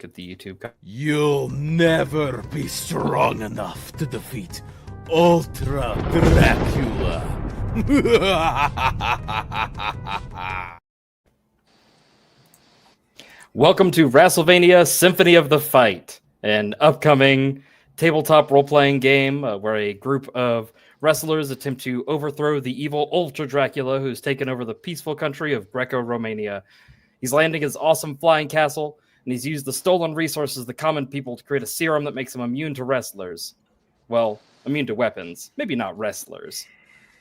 look at the YouTube. You'll never be strong enough to defeat Ultra Dracula. Welcome to Wrastlevania Symphony of the Fight, an upcoming tabletop role-playing game where a group of wrestlers attempt to overthrow the evil Ultra Dracula who's taken over the peaceful country of Greco-Romania. He's landing his awesome flying castle, and he's used the stolen resources of the common people to create a serum that makes him immune to wrestlers. Well, immune to weapons. Maybe not wrestlers.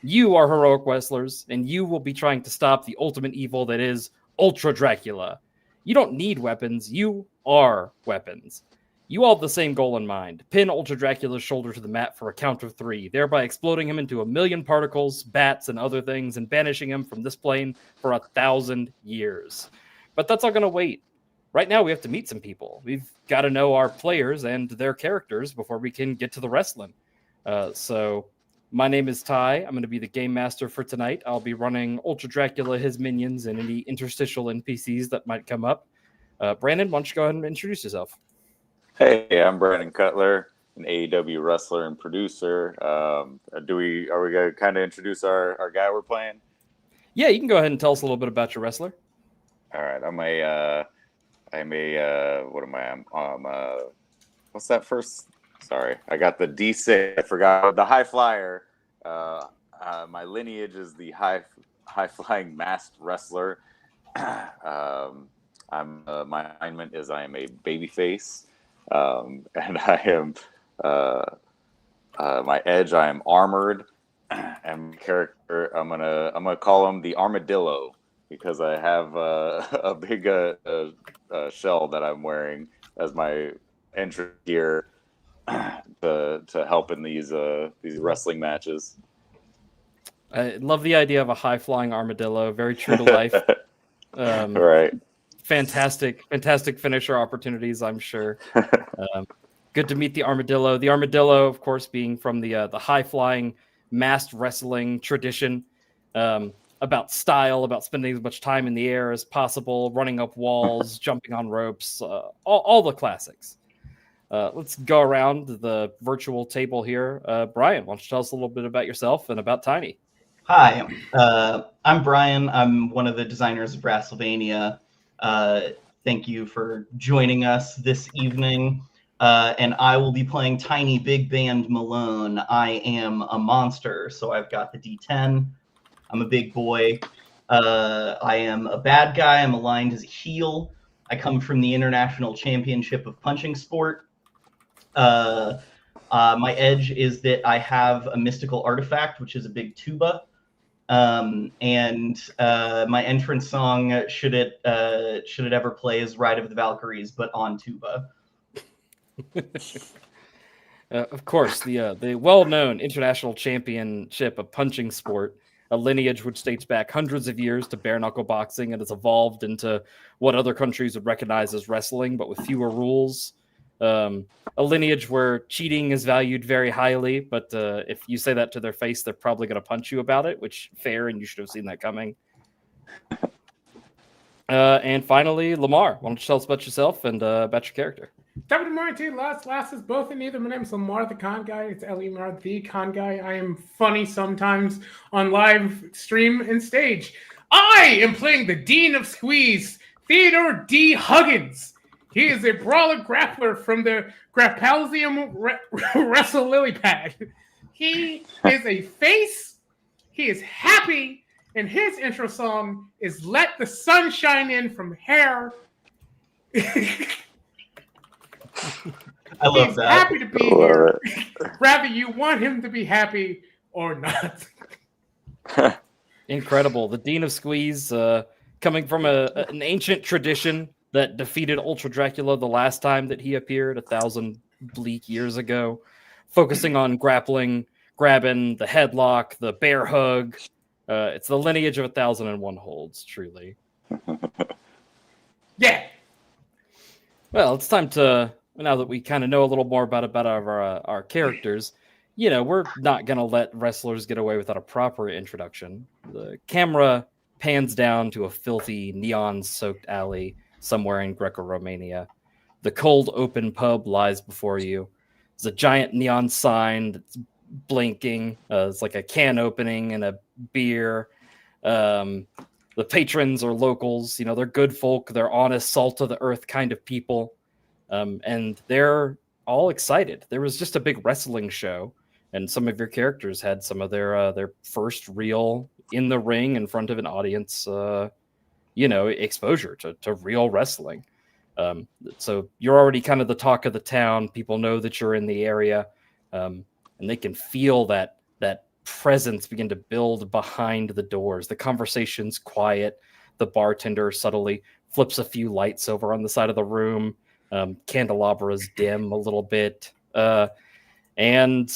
You are heroic wrestlers, and you will be trying to stop the ultimate evil that is Ultra Dracula. You don't need weapons. You are weapons. You all have the same goal in mind. Pin Ultra Dracula's shoulder to the mat for a count of 3, thereby exploding him into 1,000,000 particles, bats, and other things, and banishing him from this plane for 1,000 years. But that's all going to wait. Right now, we have to meet some people. We've got to know our players and their characters before we can get to the wrestling. So my name is Ty. I'm going to be the game master for tonight. I'll be running Ultra Dracula, his minions, and any interstitial NPCs that might come up. Brandon, why don't you go ahead and introduce yourself? Hey, I'm Brandon Cutler, an AEW wrestler and producer. Are we going to kind of introduce our guy we're playing? Yeah, you can go ahead and tell us a little bit about your wrestler. All right, what am I? What's that first? Sorry, I got the D6. I forgot the high flyer. My lineage is the high flying masked wrestler. My alignment is I am a babyface, and I am my edge. I am armored, and my character I'm gonna call him the Armadillo, because I have a big shell that I'm wearing as my entry gear to help in these wrestling matches. I love the idea of a high-flying armadillo, very true to life. Right. Fantastic finisher opportunities, I'm sure. Good to meet the armadillo. The armadillo, of course, being from the high-flying masked wrestling tradition. About style, about spending as much time in the air as possible, running up walls, jumping on ropes, all the classics. Let's go around the virtual table here. Brian, why don't you tell us a little bit about yourself and about Tiny? Hi, I'm Brian. I'm one of the designers of Wrastlevania. Thank you for joining us this evening. And I will be playing Tiny Big Band Malone. I am a monster, so I've got the D10. I'm a big boy. I am a bad guy. I'm aligned as a heel. I come from the International Championship of Punching Sport. My edge is that I have a mystical artifact, which is a big tuba. And my entrance song, should it ever play, is Ride of the Valkyries, but on tuba. Of course, the well-known International Championship of Punching Sport, a lineage which dates back hundreds of years to bare-knuckle boxing and has evolved into what other countries would recognize as wrestling, but with fewer rules. A lineage where cheating is valued very highly, but if you say that to their face, they're probably going to punch you about it, which fair, and you should have seen that coming. And finally, Lemar, why don't you tell us about yourself and about your character? Top of the morning to you, last is both in either. My name is Lemar the Con Guy. It's Lemar the Con Guy. I am funny sometimes on live stream and stage. I am playing the Dean of Squeeze, Theodore D. Huggins. He is a brawler grappler from the Grapalzium Wrestle Lily Pad. He is a face. He is happy. And his intro song is Let the Sun Shine In from Hair. I love He's that. happy to be here. Rather you want him to be happy or not. Incredible. The Dean of Squeeze, coming from an ancient tradition that defeated Ultra Dracula the last time that he appeared 1,000 bleak years ago, focusing on grappling, grabbing, the headlock, the bear hug. It's the lineage of 1,001 holds, truly. Yeah. Well, it's time to, now that we kind of know a little more about our characters, you know, we're not going to let wrestlers get away without a proper introduction. The camera pans down to a filthy, neon-soaked alley somewhere in Greco-Romania. The cold open pub lies before you. There's a giant neon sign that's blinking. It's like a can opening and a beer. The patrons are locals. You know, they're good folk. They're honest, salt of the earth kind of people. And they're all excited. There was just a big wrestling show, and some of your characters had some of their first real in the ring in front of an audience, exposure to real wrestling. So you're already kind of the talk of the town. People know that you're in the area, and they can feel that presence begin to build behind the doors. The conversation's quiet. The bartender subtly flips a few lights over on the side of the room. Candelabras dim a little bit. And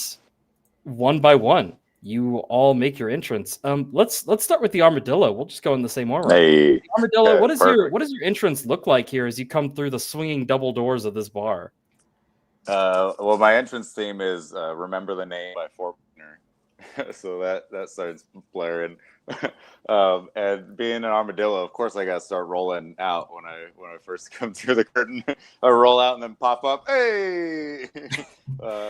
one by one, you all make your entrance. Let's start with the armadillo. We'll just go in the same order. Hey, Armadillo, what does perfect. your entrance look like here as you come through the swinging double doors of this bar? Well, my entrance theme is "Remember the Name" by Fortner, so that starts blaring. And being an armadillo, of course, I got to start rolling out when I first come through the curtain. I roll out and then pop up. Hey!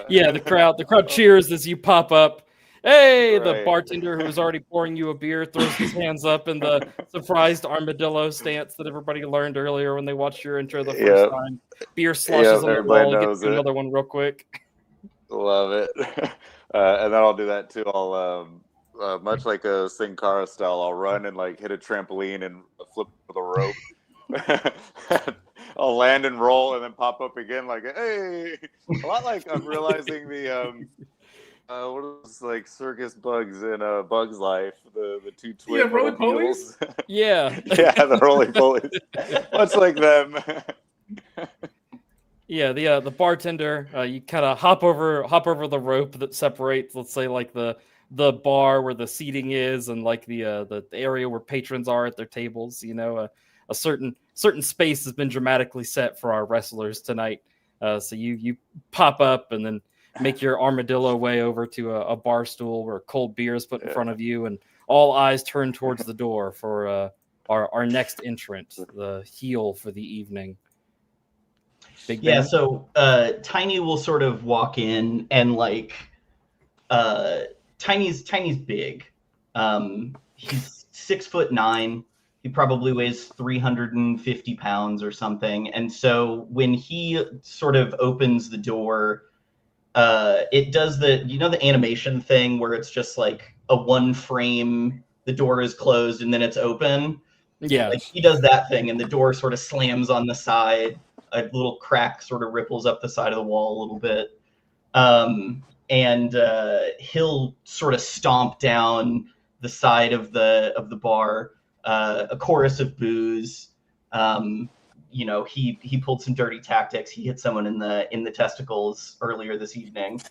Yeah, the crowd cheers as you pop up. Hey, the Right. bartender who was already pouring you a beer throws his hands up in the surprised armadillo stance that everybody learned earlier when they watched your intro the first time. Beer sloshes on the everybody wall. You knows get another one real quick. Love it. And then I'll do that too. I'll much like a Sin Cara style, I'll run and like hit a trampoline and flip with a rope. I'll land and roll and then pop up again like, hey! A lot like I'm realizing the what is like circus bugs in Bug's Life, the two twin Yeah, roly little beetles. Yeah. Yeah, the roly polies. Much like them. Yeah, the bartender, you kind of hop over the rope that separates, let's say, like the bar where the seating is, and like the area where patrons are at their tables. You know, a certain space has been dramatically set for our wrestlers tonight. So you pop up and then make your armadillo way over to a bar stool where cold beer is put in front of you, and all eyes turn towards the door for our next entrant, the heel for the evening. Big Ben? So Tiny will sort of walk in and like Tiny's big. He's 6'9". He probably weighs 350 pounds or something. And so when he sort of opens the door, it does the animation thing where it's just like a one frame, the door is closed and then it's open. Yeah. Like he does that thing and the door sort of slams on the side. A little crack sort of ripples up the side of the wall a little bit. And he'll sort of stomp down the side of the bar, a chorus of boos. He pulled some dirty tactics. He hit someone in the testicles earlier this evening.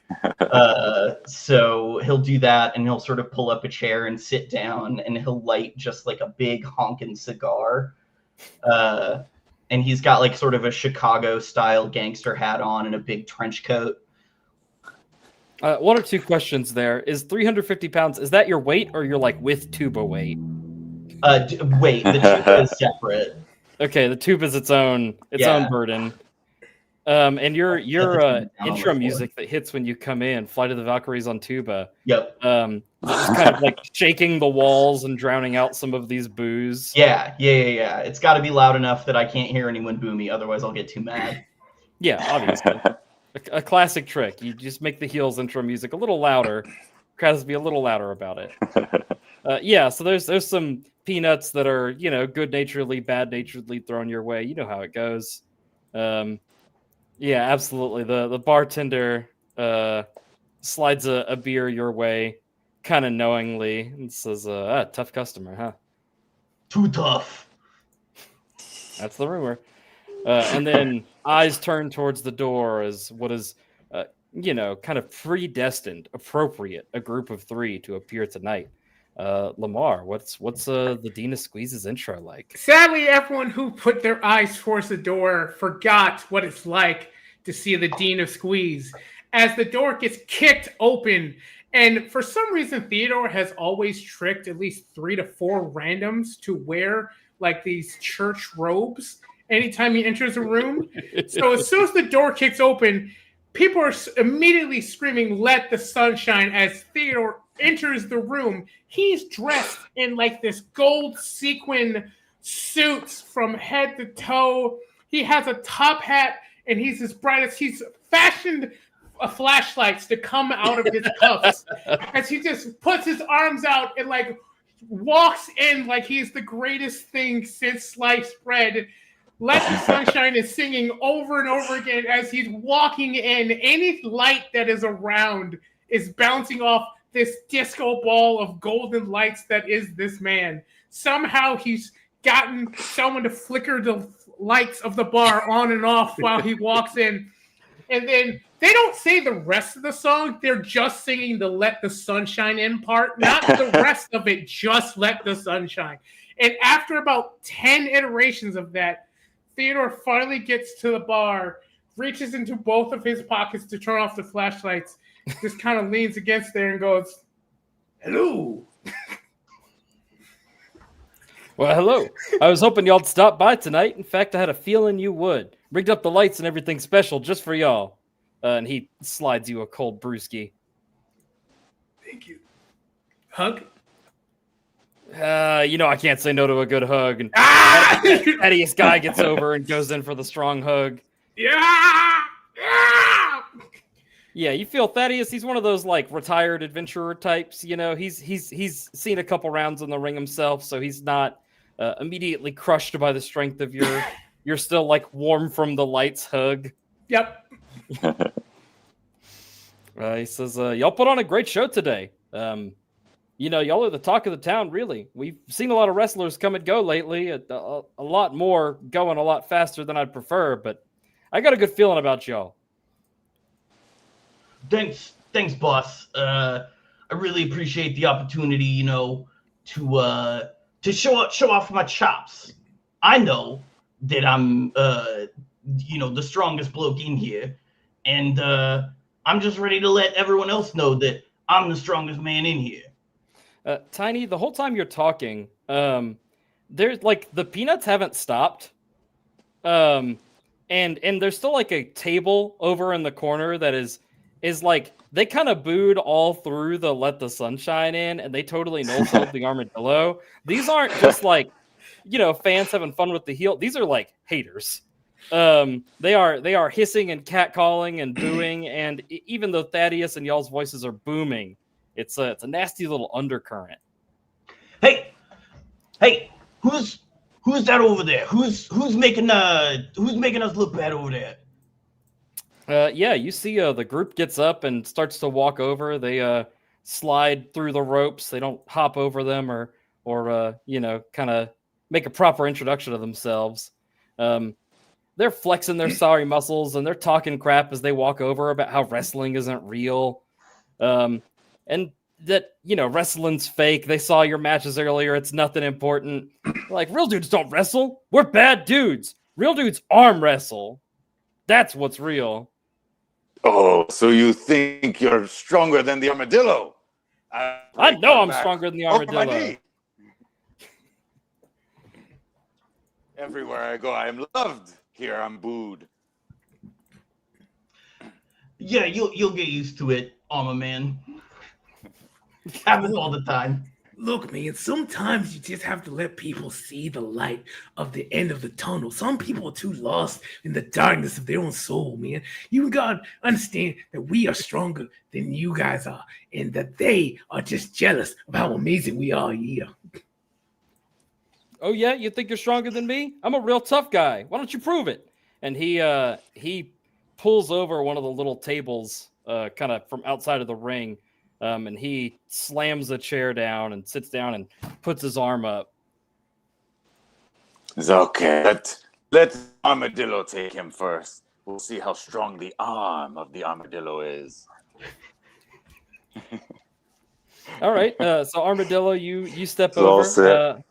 So he'll do that, and he'll sort of pull up a chair and sit down, and he'll light just like a big honking cigar. And he's got like sort of a Chicago style gangster hat on and a big trench coat. One or two questions there. Is 350 pounds, is that your weight or you're like with tuba weight? Wait, the tuba is separate. Okay, the tuba is its own burden. And your intro music that hits when you come in, Flight of the Valkyries on tuba. Yep. Just kind of like shaking the walls and drowning out some of these boos. Yeah. It's got to be loud enough that I can't hear anyone boo me, otherwise I'll get too mad. Yeah, obviously. A classic trick. You just make the heels intro music a little louder. Crowd has to be a little louder about it. So there's some peanuts that are, good-naturedly, bad-naturedly thrown your way. You know how it goes. Yeah, absolutely. The bartender slides a beer your way, kind of knowingly, and says, tough customer, huh? Too tough. That's the rumor. And then eyes turn towards the door as what is, kind of predestined, appropriate, a group of three to appear tonight. Lemar, what's the Dean of Squeeze's intro like? Sadly, everyone who put their eyes towards the door forgot what it's like to see the Dean of Squeeze. As the door gets kicked open, and for some reason, Theodore has always tricked at least 3 to 4 randoms to wear like these church robes anytime he enters a room. So as soon as the door kicks open, people are immediately screaming, "Let the sun shine," as Theodore enters the room. He's dressed in like this gold sequin suits from head to toe. He has a top hat, and he's as bright as he's fashioned flashlights to come out of his cuffs as he just puts his arms out and like walks in like he's the greatest thing since sliced bread. Let the Sunshine is singing over and over again as he's walking in. Any light that is around is bouncing off this disco ball of golden lights that is this man. Somehow he's gotten someone to flicker the lights of the bar on and off while he walks in. And then they don't say the rest of the song. They're just singing the "Let the Sunshine In" part, not the rest of it, just "Let the Sunshine." And after about 10 iterations of that, Theodore finally gets to the bar, reaches into both of his pockets to turn off the flashlights, just kind of leans against there and goes, "Hello." Well, hello. I was hoping y'all'd stop by tonight. In fact, I had a feeling you would. Rigged up the lights and everything special just for y'all. And he slides you a cold brewski. Thank you. Hug? I can't say no to a good hug. And Thaddeus guy gets over and goes in for the strong hug. Yeah! Yeah, you feel Thaddeus, he's one of those like retired adventurer types, he's seen a couple rounds in the ring himself, so he's not immediately crushed by the strength of you're still like warm from the lights hug. Yep. He says, y'all put on a great show today. Y'all are the talk of the town, really. We've seen a lot of wrestlers come and go lately, a lot more going a lot faster than I'd prefer, but I got a good feeling about y'all. Thanks, boss. I really appreciate the opportunity, to show off my chops. I know that I'm, the strongest bloke in here, and I'm just ready to let everyone else know that I'm the strongest man in here. Tiny, the whole time you're talking, there's like the peanuts haven't stopped, and there's still like a table over in the corner that is like they kind of booed all through the "Let the Sunshine In," and they totally no-sold the armadillo. These aren't just like fans having fun with the heel. These are like haters. They are hissing and catcalling and booing, and even though Thaddeus and y'all's voices are booming, it's a nasty little undercurrent. Hey, who's that over there? Who's making us look bad over there? You see the group gets up and starts to walk over. They slide through the ropes. They don't hop over them or kind of make a proper introduction of themselves. They're flexing their sorry muscles and they're talking crap as they walk over about how wrestling isn't real. And that, wrestling's fake. They saw your matches earlier. It's nothing important. Like, real dudes don't wrestle. We're bad dudes. Real dudes arm wrestle. That's what's real. Oh, so you think you're stronger than the armadillo? I know I'm stronger than the armadillo. Everywhere I go, I am loved. Here I'm booed. Yeah, you'll get used to it, armor man. Happens all the time. Look, man, sometimes you just have to let people see the light of the end of the tunnel. Some people are too lost in the darkness of their own soul, man. You gotta understand that we are stronger than you guys are, and that they are just jealous of how amazing we are here. Oh yeah, you think you're stronger than me? I'm a real tough guy. Why don't you prove it? And he pulls over one of the little tables, kind of from outside of the ring. And he slams a chair down and sits down and puts his arm up. It's okay. Let Armadillo take him first. We'll see how strong the arm of the armadillo is. All right. So Armadillo, you step It's all over. set.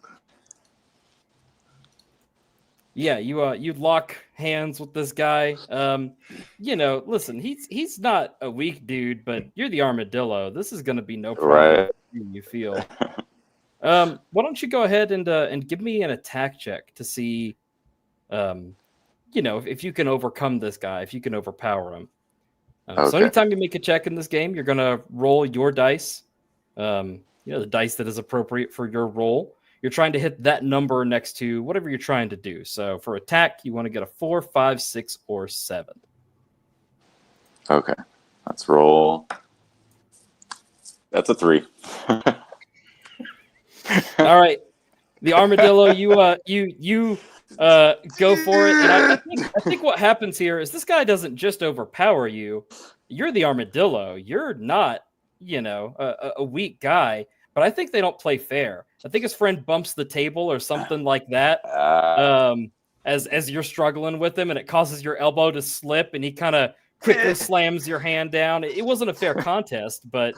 You lock hands with this guy. Listen, he's not a weak dude, but you're the armadillo. This is going to be no problem. Right. You feel. Why don't you go ahead and give me an attack check to see if you can overcome this guy, if you can overpower him. So Okay. anytime you make a check in this game, you're going to roll your dice, the dice that is appropriate for your roll. You're trying to hit that number next to whatever you're trying to do. So for attack, you want to get a 4, 5, 6, or 7. Okay. Let's roll. That's a 3. All right. The armadillo, you go for it. And I think what happens here is this guy doesn't just overpower you. You're the armadillo. You're not, a weak guy. But I think they don't play fair. I think his friend bumps the table or something like that as you're struggling with him, and it causes your elbow to slip, and he kind of quickly slams your hand down. It wasn't a fair contest, but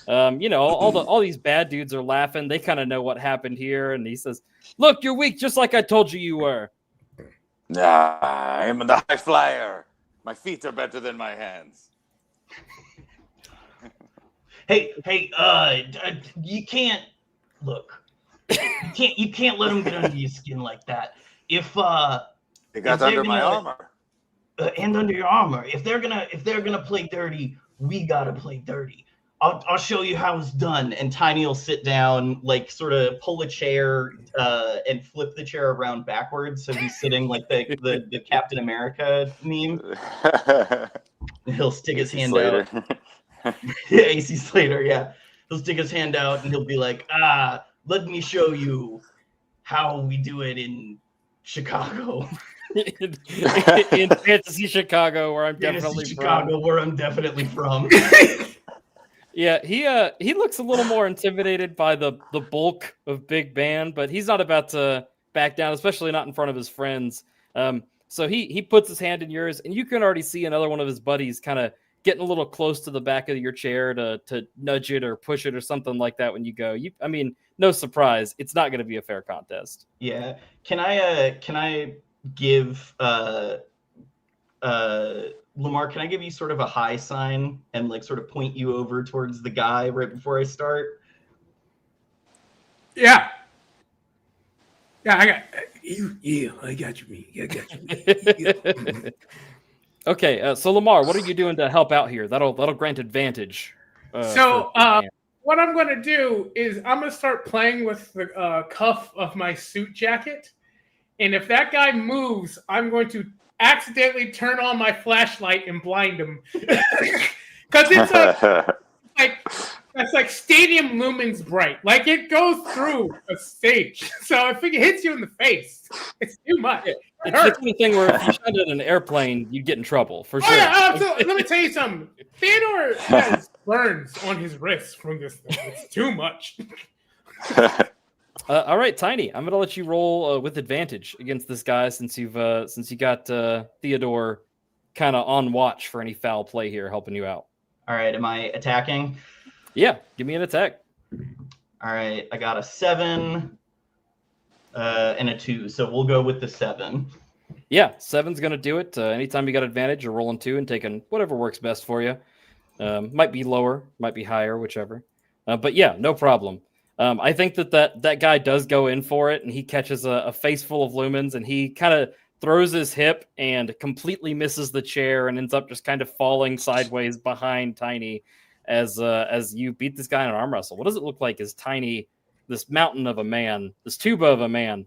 all these bad dudes are laughing. They kind of know what happened here, and he says, "Look, you're weak, just like I told you you were." I'm the high flyer. My feet are better than my hands. Hey, you can't look. You can't let them get under your skin like that. If They got under my armor. And under your armor. If they're gonna play dirty, we gotta play dirty. I'll show you how it's done. And Tiny will sit down, like sort of pull a chair and flip the chair around backwards, so he's sitting like the Captain America meme. And he'll stick his hand out. Yeah, AC Slater, yeah. He'll stick his hand out and he'll be like, let me show you how we do it in Chicago. in fantasy Chicago, where I'm definitely from. Yeah, he looks a little more intimidated by the bulk of Big Band, but he's not about to back down, especially not in front of his friends. So he puts his hand in yours, and you can already see another one of his buddies kind of getting a little close to the back of your chair to nudge it or push it or something like that when you go. No surprise, it's not going to be a fair contest. Yeah. Can I give Lemar, can I give you sort of a high sign and like sort of point you over towards the guy right before I start? Yeah. Yeah, I got you. Yeah, I got you. I got you. Okay, so Lemar, what are you doing to help out here? That'll grant advantage. What I'm going to do is I'm going to start playing with the cuff of my suit jacket, and if that guy moves, I'm going to accidentally turn on my flashlight and blind him, because it's like stadium lumens bright, like it goes through a stage. So if it hits you in the face, it's too much. It's the kind of thing where if you shot it in an airplane, you'd get in trouble, for sure. Yeah, absolutely. Let me tell you something. Theodore has burns on his wrists from this thing. It's too much. All right, Tiny, I'm going to let you roll with advantage against this guy since you got Theodore kind of on watch for any foul play here, helping you out. All right, am I attacking? Yeah, give me an attack. All right, I got a 7 and a 2, so we'll go with the 7. Yeah, 7's going to do it. Anytime you got advantage, you're rolling 2 and taking whatever works best for you. Might be lower, might be higher, whichever. But yeah, no problem. I think that guy does go in for it, and he catches a face full of lumens, and he kind of throws his hip and completely misses the chair and ends up just kind of falling sideways behind Tiny as you beat this guy in an arm wrestle. What does it look like as Tiny, this mountain of a man, this tuba of a man,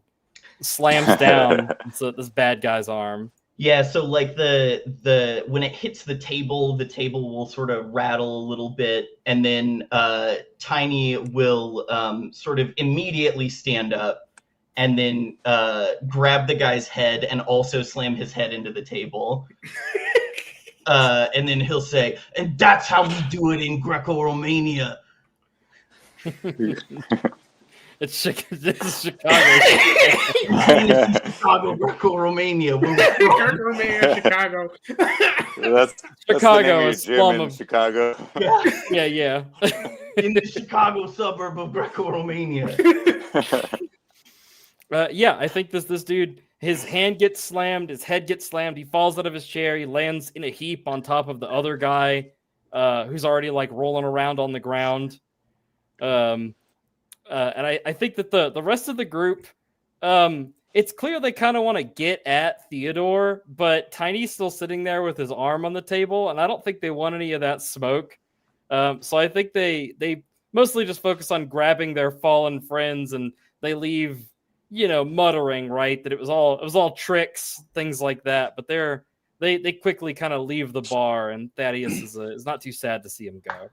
slams down this bad guy's arm? Yeah, so like the when it hits the table will sort of rattle a little bit, and then Tiny will sort of immediately stand up and then grab the guy's head and also slam his head into the table. And then he'll say, "And that's how we do it in Greco-Romania." This is Chicago. Chicago, Greco-Romania. Greco-Romania, Chicago. That's Chicago, a slum of Chicago. Yeah. In the Chicago suburb of Greco-Romania. Yeah, I think this dude, his hand gets slammed, his head gets slammed, he falls out of his chair, he lands in a heap on top of the other guy who's already like rolling around on the ground. And I think that the rest of the group, it's clear they kind of want to get at Theodore, but Tiny's still sitting there with his arm on the table, and I don't think they want any of that smoke. So I think they mostly just focus on grabbing their fallen friends, and they leave, muttering, right, that it was all tricks, things like that. But they quickly kind of leave the bar, and Thaddeus is not too sad to see him go.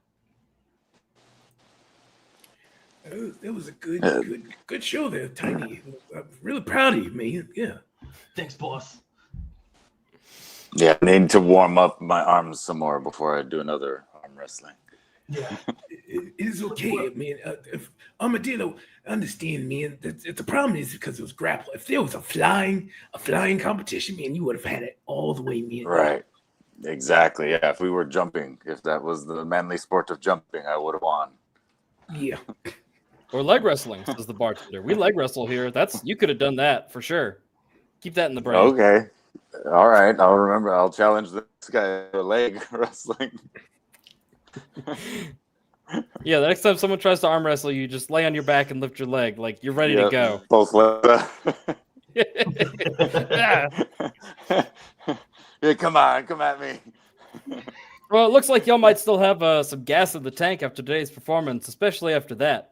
It was a good show there, Tiny. I'm really proud of you, man. Yeah. Thanks, boss. Yeah, I need to warm up my arms some more before I do another arm wrestling. Yeah. It is okay, man. If Armadillo, understand, man. The problem is because it was grapple. If there was a flying competition, man, you would have had it all the way, man. Right. Exactly. Yeah. If we were jumping, if that was the manly sport of jumping, I would have won. Yeah. Or leg wrestling, says the bartender. We leg wrestle here. You could have done that for sure. Keep that in the brain. Okay. All right. I'll remember. I'll challenge this guy to leg wrestling. Yeah, the next time someone tries to arm wrestle you, just lay on your back and lift your leg like you're ready to go. Both legs. Yeah. Yeah, come at me. Well, it looks like y'all might still have some gas in the tank after today's performance, especially after that.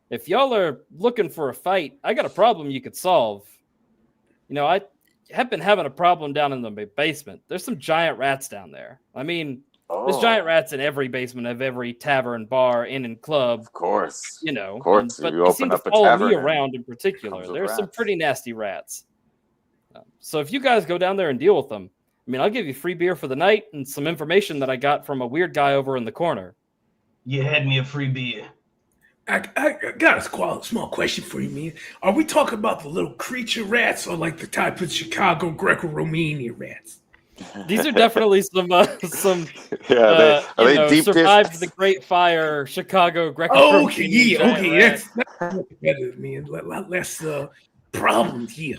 If y'all are looking for a fight, I got a problem you could solve. I have been having a problem down in the basement. There's some giant rats down there. I mean, there's giant rats in every basement of every tavern, bar, inn, and club. Of course. Of course. But you they seem open to up a follow tavern me around in particular. There's some pretty nasty rats. So if you guys go down there and deal with them, I'll give you free beer for the night and some information that I got from a weird guy over in the corner. You had me a free beer. I got a small question for you, man. Are we talking about the little creature rats or like the type of Chicago Greco-Romania rats? These are definitely some they deep survived the Great Fire Chicago Greco-Romania. Okay, that's better, man. Less problems here.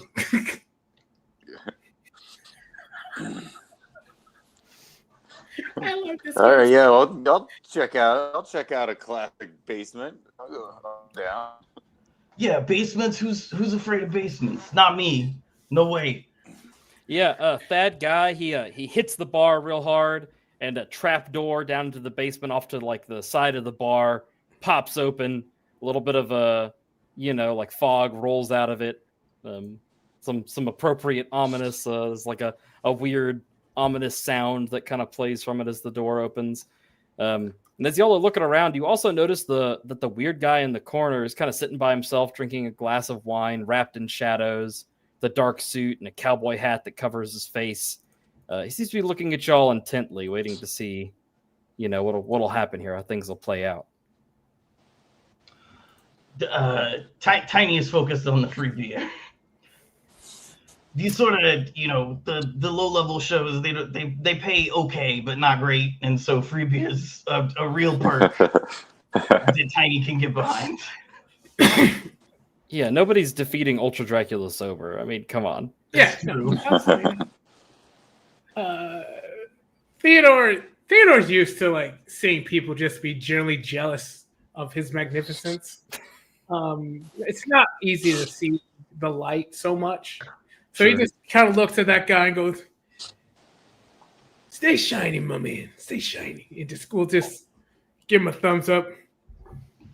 I like this. All right, yeah, I'll check out a classic basement. I'll go down. Yeah, basements. Who's afraid of basements? Not me. No way. Yeah, Thad guy, he hits the bar real hard, and a trap door down into the basement off to like the side of the bar pops open. A little bit of like fog rolls out of it. Some appropriate ominous. There's like a weird ominous sound that kind of plays from it as the door opens. And as y'all are looking around, you also notice that the weird guy in the corner is kind of sitting by himself, drinking a glass of wine, wrapped in shadows, the dark suit and a cowboy hat that covers his face. He seems to be looking at y'all intently, waiting to see, what'll happen here, how things will play out. Tiny is focused on the free beer. These sort of, the low-level shows, they pay okay, but not great, and so free beer is a real perk that Tiny can get behind. Yeah, nobody's defeating Ultra Dracula sober. Come on. Yeah, no, Theodore's used to seeing people just be generally jealous of his magnificence. It's not easy to see the light so much. So he just kind of looks at that guy and goes, "Stay shiny, my man. Stay shiny." And we'll just give him a thumbs up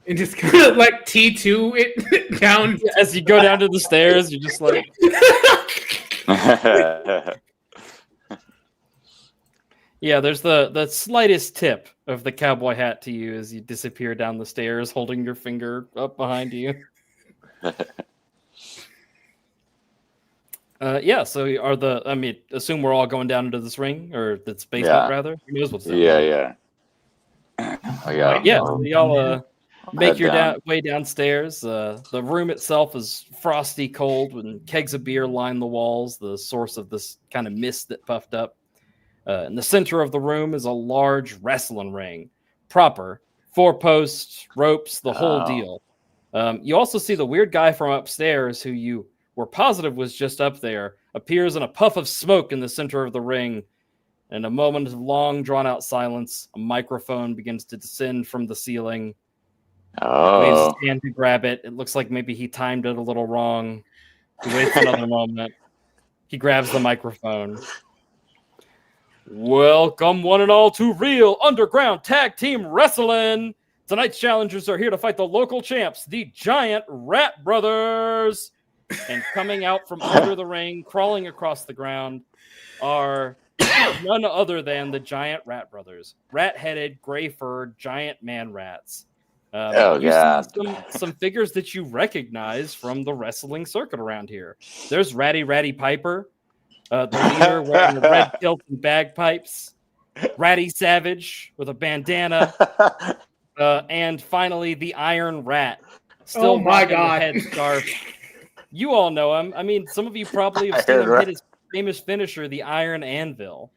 and just kind of T2 it down. As you go down to the stairs, you're just like... Yeah, there's the slightest tip of the cowboy hat to you as you disappear down the stairs, holding your finger up behind you. So assume we're all going down into this ring, or this basement, rather. Who knows what's down there? So y'all make your way downstairs. The room itself is frosty cold, and kegs of beer line the walls, the source of this kind of mist that puffed up. In the center of the room is a large wrestling ring, proper, 4 posts, ropes, the whole deal. You also see the weird guy from upstairs who you were positive was just up there, appears in a puff of smoke in the center of the ring. In a moment of long, drawn-out silence, a microphone begins to descend from the ceiling. Waves his hand to grab it. It looks like maybe he timed it a little wrong. He waits another moment. He grabs the microphone. Welcome, one and all, to Real Underground Tag Team Wrestling. Tonight's challengers are here to fight the local champs, the Giant Rat Brothers. And coming out from under the ring, crawling across the ground, are none other than the Giant Rat Brothers. Rat-headed, gray-furred, giant man rats. You see some figures that you recognize from the wrestling circuit around here. There's Ratty Piper, the leader wearing the red kilt and bagpipes. Ratty Savage with a bandana. And finally, the Iron Rat. Still rocking the headscarf. You all know him. I mean, some of you probably have seen him hit his famous finisher, the Iron Anvil.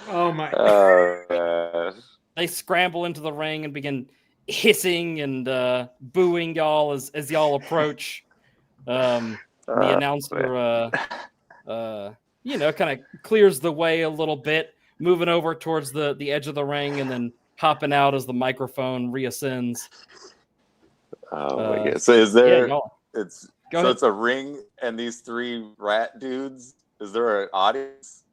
Oh, my. They scramble into the ring and begin hissing and booing y'all as y'all approach. The announcer, kind of clears the way a little bit, moving over towards the edge of the ring and then hopping out as the microphone reascends. Oh my god! So is there? Yeah, it's a ring and these three rat dudes. Is there an audience?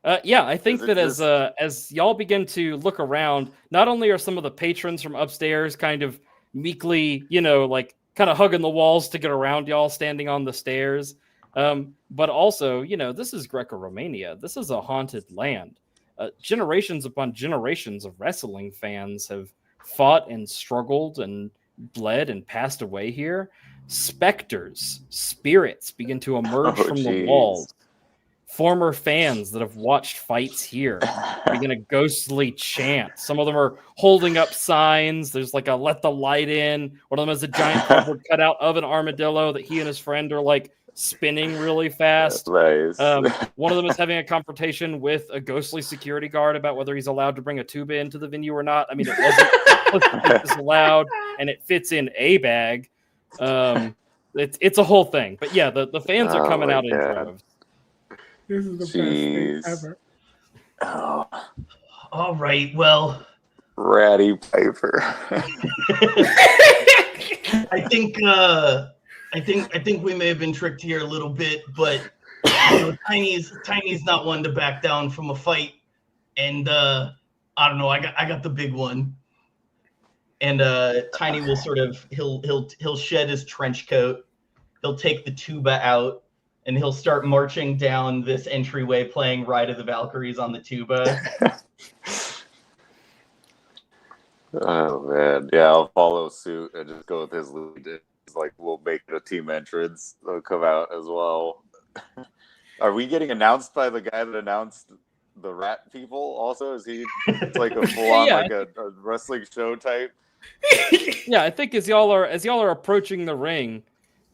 I think that as y'all begin to look around, not only are some of the patrons from upstairs kind of meekly, kind of hugging the walls to get around y'all standing on the stairs, but also, this is Greco-Romania. This is a haunted land. Generations upon generations of wrestling fans have fought and struggled and bled and passed away here. Specters, spirits begin to emerge from the walls. Former fans that have watched fights here begin a ghostly chant. Some of them are holding up signs. There's like a "Let the light in." One of them has a giant cardboard cutout of an armadillo that he and his friend are like spinning really fast. Nice. One of them is having a confrontation with a ghostly security guard about whether he's allowed to bring a tuba into the venue or not. I mean, it wasn't allowed, and it fits in a bag. It's a whole thing. But yeah, the fans are coming out in droves. This is the best thing ever. Oh. All right, well, Ratty Piper. I think we may have been tricked here a little bit, but Tiny's not one to back down from a fight, and I don't know. I got the big one, and Tiny will sort of he'll shed his trench coat, he'll take the tuba out, and he'll start marching down this entryway, playing "Ride of the Valkyries" on the tuba. Oh man, yeah, I'll follow suit and just go with his lead. It's like we'll make it a team entrance. They'll come out as well. Are we getting announced by the guy that announced the rat people? Also, is he like a full on like a wrestling show type? Yeah, I think as y'all are approaching the ring,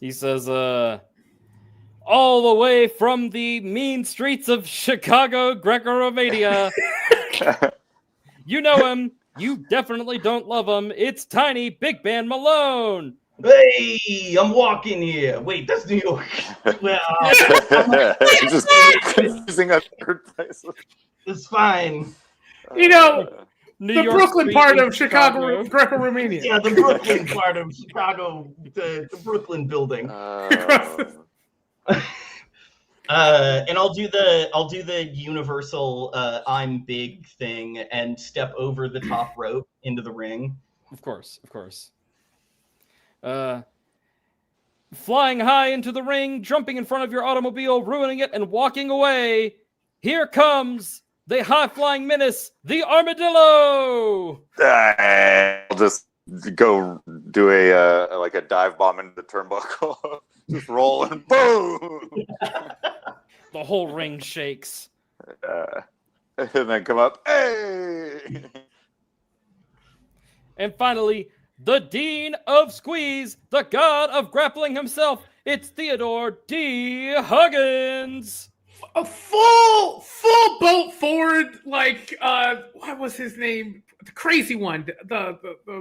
he says, all the way from the mean streets of Chicago, Greco-Romania. You know him. You definitely don't love him. It's Tiny Big Band Malone. Hey, I'm walking here. Wait, that's New York. Well, just confusing a third place. It's fine. New York Brooklyn part of Chicago, Greco-Romania. Yeah, the Brooklyn part of Chicago, the Brooklyn building. And I'll do the universal I'm big thing and step over the top rope into the ring. Of course. Flying high into the ring, jumping in front of your automobile, ruining it, and walking away. Here comes the high-flying menace, the Armadillo. I'll just go do a dive bomb into the turnbuckle. Just roll and boom. The whole ring shakes. And then come up. Hey. And finally, the Dean of Squeeze, the god of grappling himself. It's Theodore D. Huggins. A full boat forward, like what was his name? The crazy one, the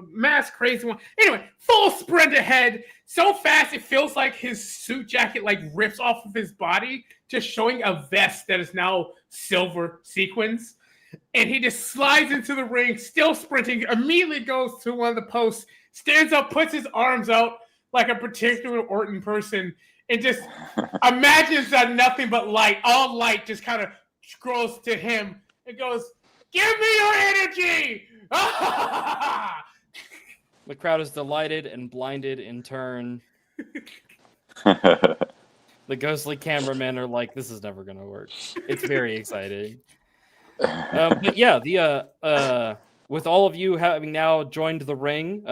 masked crazy one. Anyway, full sprint ahead, so fast it feels like his suit jacket like rips off of his body, just showing a vest that is now silver sequins. And he just slides into the ring, still sprinting, immediately goes to one of the posts, stands up, puts his arms out like a particular Orton person, and just imagines that nothing but light, all light, just kind of scrolls to him and goes, "Give me your energy!" The crowd is delighted and blinded in turn. The ghostly cameramen are like, "This is never going to work." It's very exciting. But yeah, with all of you having now joined the ring,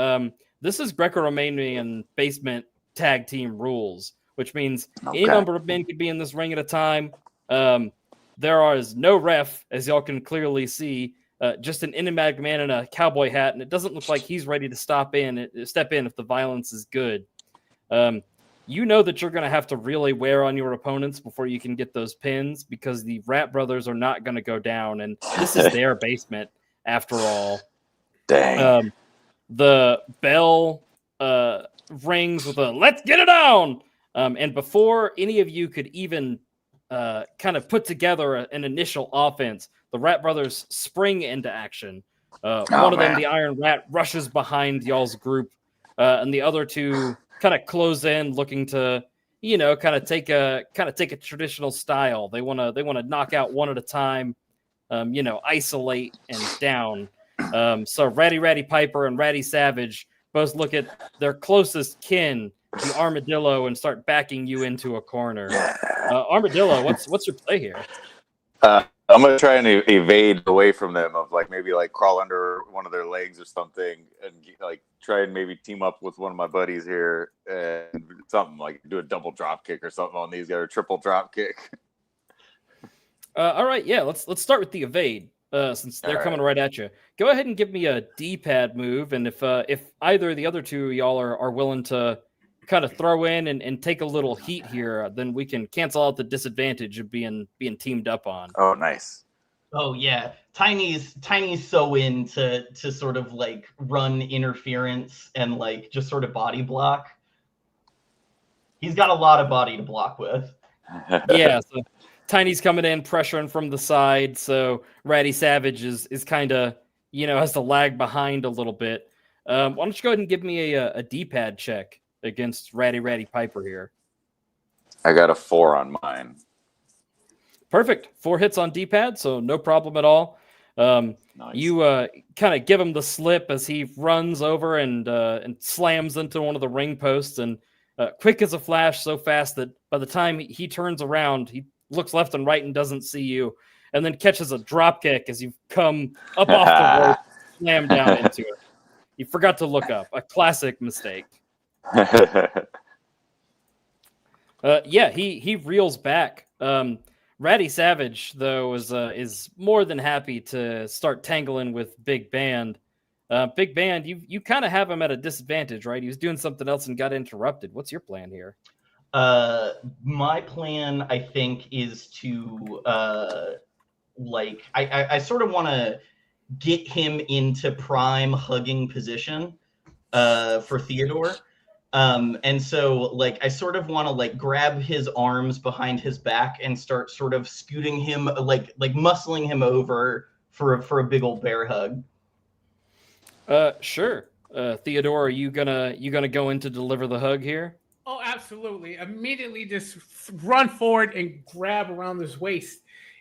this is Greco-Romanian basement tag team rules, which means any number of men could be in this ring at a time. There is no ref, as y'all can clearly see, just an enigmatic man in a cowboy hat, and it doesn't look like he's ready to step in if the violence is good. You know that you're going to have to really wear on your opponents before you can get those pins, because the Rat Brothers are not going to go down, and this is their basement after all. Dang. The bell rings with a "Let's get it down!" And before any of you could even kind of put together an initial offense, the Rat Brothers spring into action. One of them, the Iron Rat, rushes behind y'all's group, and the other two kind of close in, looking to, kind of take a traditional style. They want to knock out one at a time, isolate and down. So Ratty Piper and Ratty Savage both look at their closest kin, the Armadillo, and start backing you into a corner. Armadillo, what's your play here? I'm gonna try and evade away from them, of maybe crawl under one of their legs or something, and try and maybe team up with one of my buddies here and something do a double drop kick or something on these guys, or triple drop kick. All right, yeah, let's start with the evade. Since they're coming right at you, go ahead and give me a D-pad move, and if either of the other two of y'all are willing to kind of throw in and take a little heat here, then we can cancel out the disadvantage of being teamed up on. Oh, nice. Oh yeah, Tiny's so into sort of run interference and just sort of body block. He's got a lot of body to block with. Yeah, so Tiny's coming in, pressuring from the side, so Ratty Savage is kind of, has to lag behind a little bit. Why don't you go ahead and give me a D-pad check against Ratty Piper here? I got a 4 on mine. Perfect. 4 hits on D-pad, so no problem at all. Nice. You kind of give him the slip as he runs over and slams into one of the ring posts, and quick as a flash, so fast that by the time he turns around, he looks left and right and doesn't see you, and then catches a drop kick as you come up off the rope, slam down into it. You forgot to look up. A classic mistake. He reels back. Ratty Savage, though, is more than happy to start tangling with Big Band. Big Band, you kind of have him at a disadvantage, right? He was doing something else and got interrupted. What's your plan here? My plan, I think, is to I sort of want to get him into prime hugging position for Theodore. And so I sort of want to grab his arms behind his back and start sort of scooting him, muscling him over for a big old bear hug. Sure. Theodore, are you gonna go in to deliver the hug here? Oh, absolutely. Immediately just run forward and grab around his waist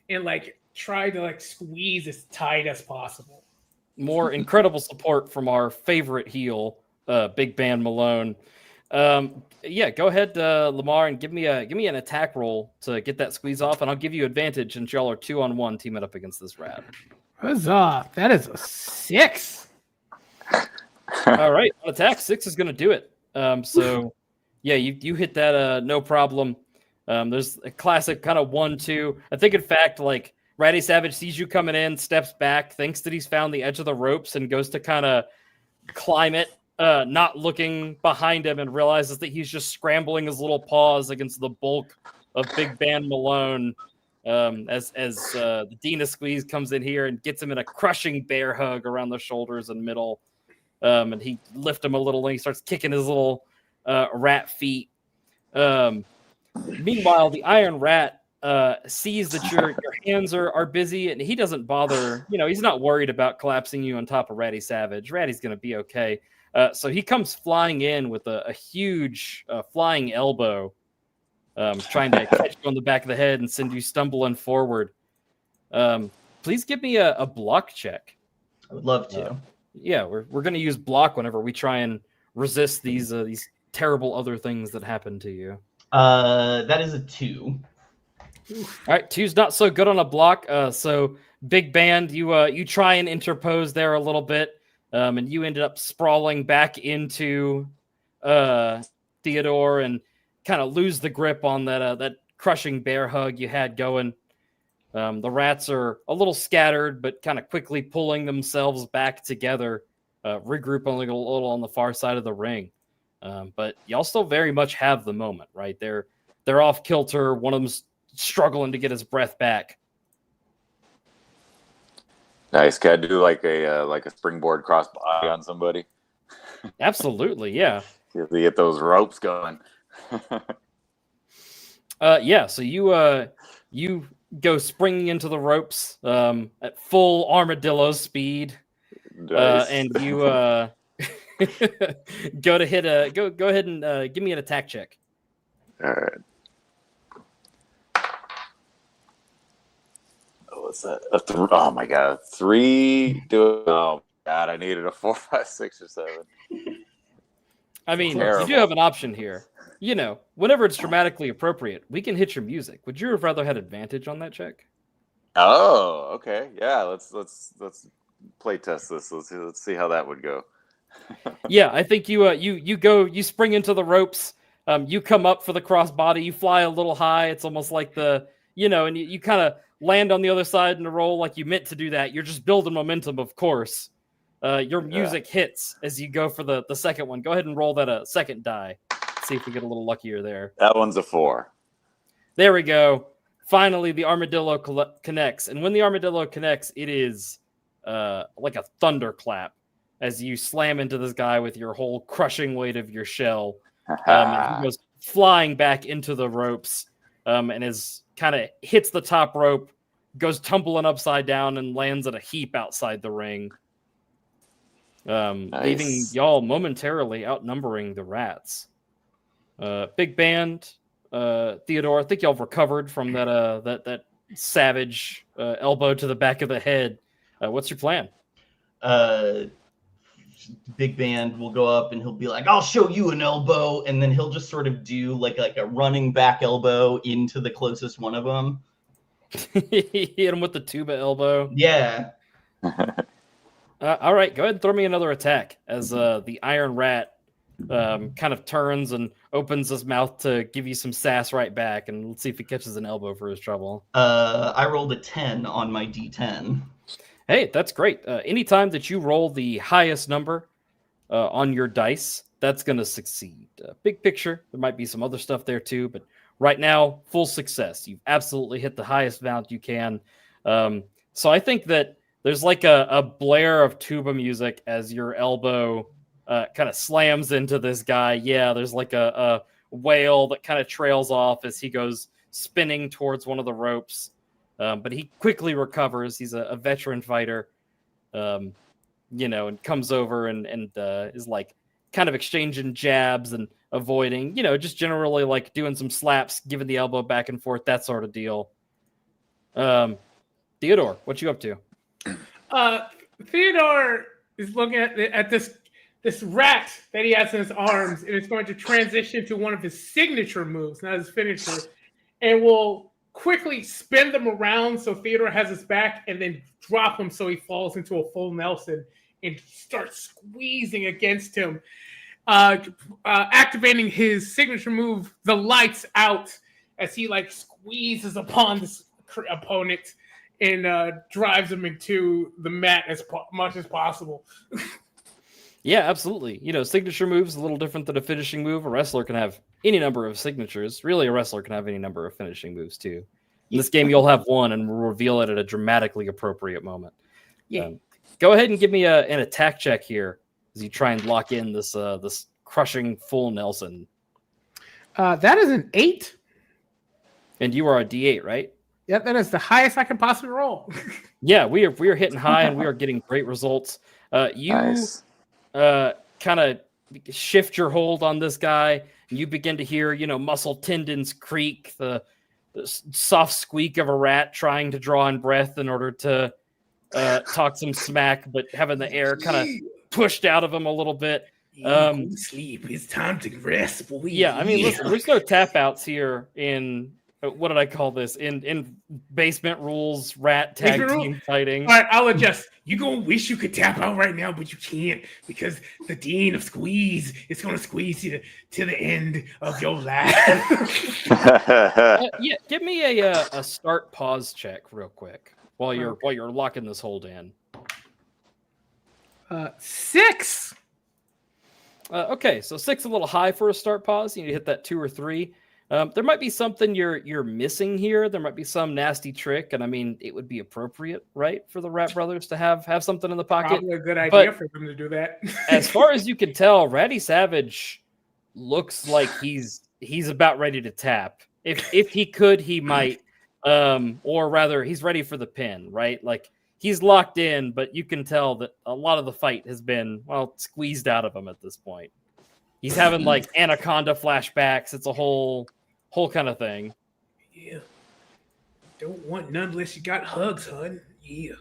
and try to squeeze as tight as possible. More incredible support from our favorite heel, Big Band Malone. Go ahead, Lemar, and give me an attack roll to get that squeeze off, and I'll give you advantage since y'all are 2-on-1 teaming up against this rat. Huzzah! That is a 6. All right, attack 6 is going to do it. Yeah, you hit that no problem. There's a classic kind of 1-2. I think, in fact, Ratty Savage sees you coming in, steps back, thinks that he's found the edge of the ropes, and goes to kind of climb it, not looking behind him, and realizes that he's just scrambling his little paws against the bulk of Big Band Malone. As the Dina Squeeze comes in here and gets him in a crushing bear hug around the shoulders and middle. And he lifts him a little, and he starts kicking his little rat feet. Meanwhile, the Iron Rat sees that your hands are busy, and he doesn't bother. He's not worried about collapsing you on top of Ratty Savage. Ratty's going to be okay. So he comes flying in with a huge flying elbow trying to catch you on the back of the head and send you stumbling forward. Please give me a block check. I would love to. Yeah, we're going to use block whenever we try and resist these terrible other things that happen to you. That is a 2. All right, 2's not so good on a block. So Big Band, you try and interpose there a little bit, and you ended up sprawling back into Theodore and kind of lose the grip on that crushing bear hug you had going. The rats are a little scattered, but kind of quickly pulling themselves back together, regrouping a little on the far side of the ring. But y'all still very much have the moment, right? They're off kilter. One of them's struggling to get his breath back. Nice. Can I do like a springboard crossbody on somebody? Absolutely, yeah. You have to get those ropes going. Yeah. So you go springing into the ropes at full armadillo speed, Nice. and you go ahead and give me an attack check. All right. What's that? Oh my god, 3. Oh god, I needed a 4, 5, 6, or 7. I mean, Terrible. you do have an option here. You know, whenever it's dramatically appropriate, we can hit your music. Would you have rather had advantage on that check? Oh, okay. Yeah, let's play test this. Let's see how that would go. Yeah, I think you spring into the ropes. You come up for the crossbody. You fly a little high. It's almost like and you kind of land on the other side in a roll like you meant to do that. You're just building momentum, of course. Your music hits as you go for the second one. Go ahead and roll that second die. See if we get a little luckier there. That one's a 4. There we go. Finally, the armadillo connects. And when the armadillo connects, it is like a thunderclap as you slam into this guy with your whole crushing weight of your shell. And he goes flying back into the ropes and kind of hits the top rope, goes tumbling upside down, and lands at a heap outside the ring. Nice. Leaving y'all momentarily outnumbering the rats. Big Band, Theodore, I think y'all have recovered from that savage elbow to the back of the head. What's your plan? Big Band will go up and he'll be like, "I'll show you an elbow," and then he'll just sort of do like a running back elbow into the closest one of them. Hit him with the tuba elbow. Yeah. All right, go ahead and throw me another attack as the Iron Rat kind of turns and opens his mouth to give you some sass right back, and let's see if he catches an elbow for his trouble. I rolled a 10 on my D10. Hey, that's great. Anytime that you roll the highest number on your dice, that's going to succeed. Big picture, there might be some other stuff there too, but right now, full success. You've absolutely hit the highest amount you can. So I think that there's like a blare of tuba music as your elbow kind of slams into this guy. Yeah, there's like a wail that kind of trails off as he goes spinning towards one of the ropes. But he quickly recovers. He's a veteran fighter, and comes over and is like kind of exchanging jabs and avoiding, just generally like doing some slaps, giving the elbow back and forth, that sort of deal. Theodore, what you up to? Theodore is looking at this rat that he has in his arms, and it's going to transition to one of his signature moves, not his finisher, and will quickly spin them around so Theodore has his back, and then drop him so he falls into a full Nelson and start squeezing against him, activating his signature move, the lights out, as he like squeezes upon this opponent and drives him into the mat as much as possible. Yeah, absolutely. Signature moves a little different than a finishing move. A wrestler can have any number of signatures. Really, a wrestler can have any number of finishing moves too. In this game, you'll have one, and we'll reveal it at a dramatically appropriate moment. Yeah. Go ahead and give me an attack check here as you try and lock in this crushing full Nelson. That is an 8. And you are a D8, right? Yep, that is the highest I can possibly roll. Yeah, we are hitting high, and we are getting great results. You Nice. kind of shift your hold on this guy, and you begin to hear, muscle tendons creak, the soft squeak of a rat trying to draw in breath in order to talk some smack, but having the air kind of pushed out of him a little bit. Go to sleep. It's time to rest, boy. Yeah, I mean, listen, there's no tap outs here in what did I call this? In basement rules, rat tag team fighting. All right, I'll adjust. You gonna wish you could tap out right now, but you can't because the Dean of Squeeze is gonna squeeze you to the end of your life. Yeah, give me a start pause check real quick while you're locking this hold in. 6. Okay, so 6 a little high for a start pause. You need to hit that 2 or 3. There might be something you're missing here. There might be some nasty trick, and I mean, it would be appropriate, right, for the Rat Brothers to have something in the pocket. Probably a good idea for them to do that. As far as you can tell, Ratty Savage looks like he's about ready to tap. If he could, he might, or rather, he's ready for the pin, right? Like he's locked in, but you can tell that a lot of the fight has been squeezed out of him at this point. He's having like anaconda flashbacks. It's a whole kind of thing. Yeah. Don't want none unless you got hugs, hun. Yeah.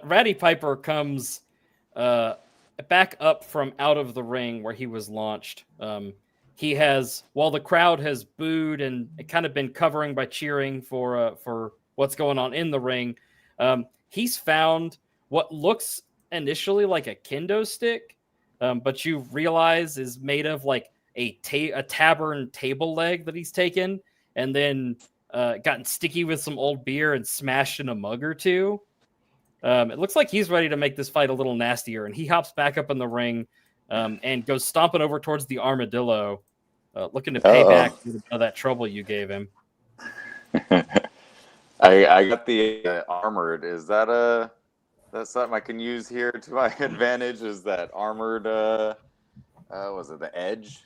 Ratty Piper comes back up from out of the ring where he was launched. He has, while the crowd has booed and kind of been covering by cheering for what's going on in the ring, he's found what looks initially like a kendo stick, but you realize is made of like a tavern table leg that he's taken and then gotten sticky with some old beer and smashed in a mug or two. It looks like he's ready to make this fight a little nastier, and he hops back up in the ring and goes stomping over towards the armadillo, looking to pay back for that trouble you gave him. I got the armored. Is that that's something I can use here to my advantage? Is that armored? Was it the edge?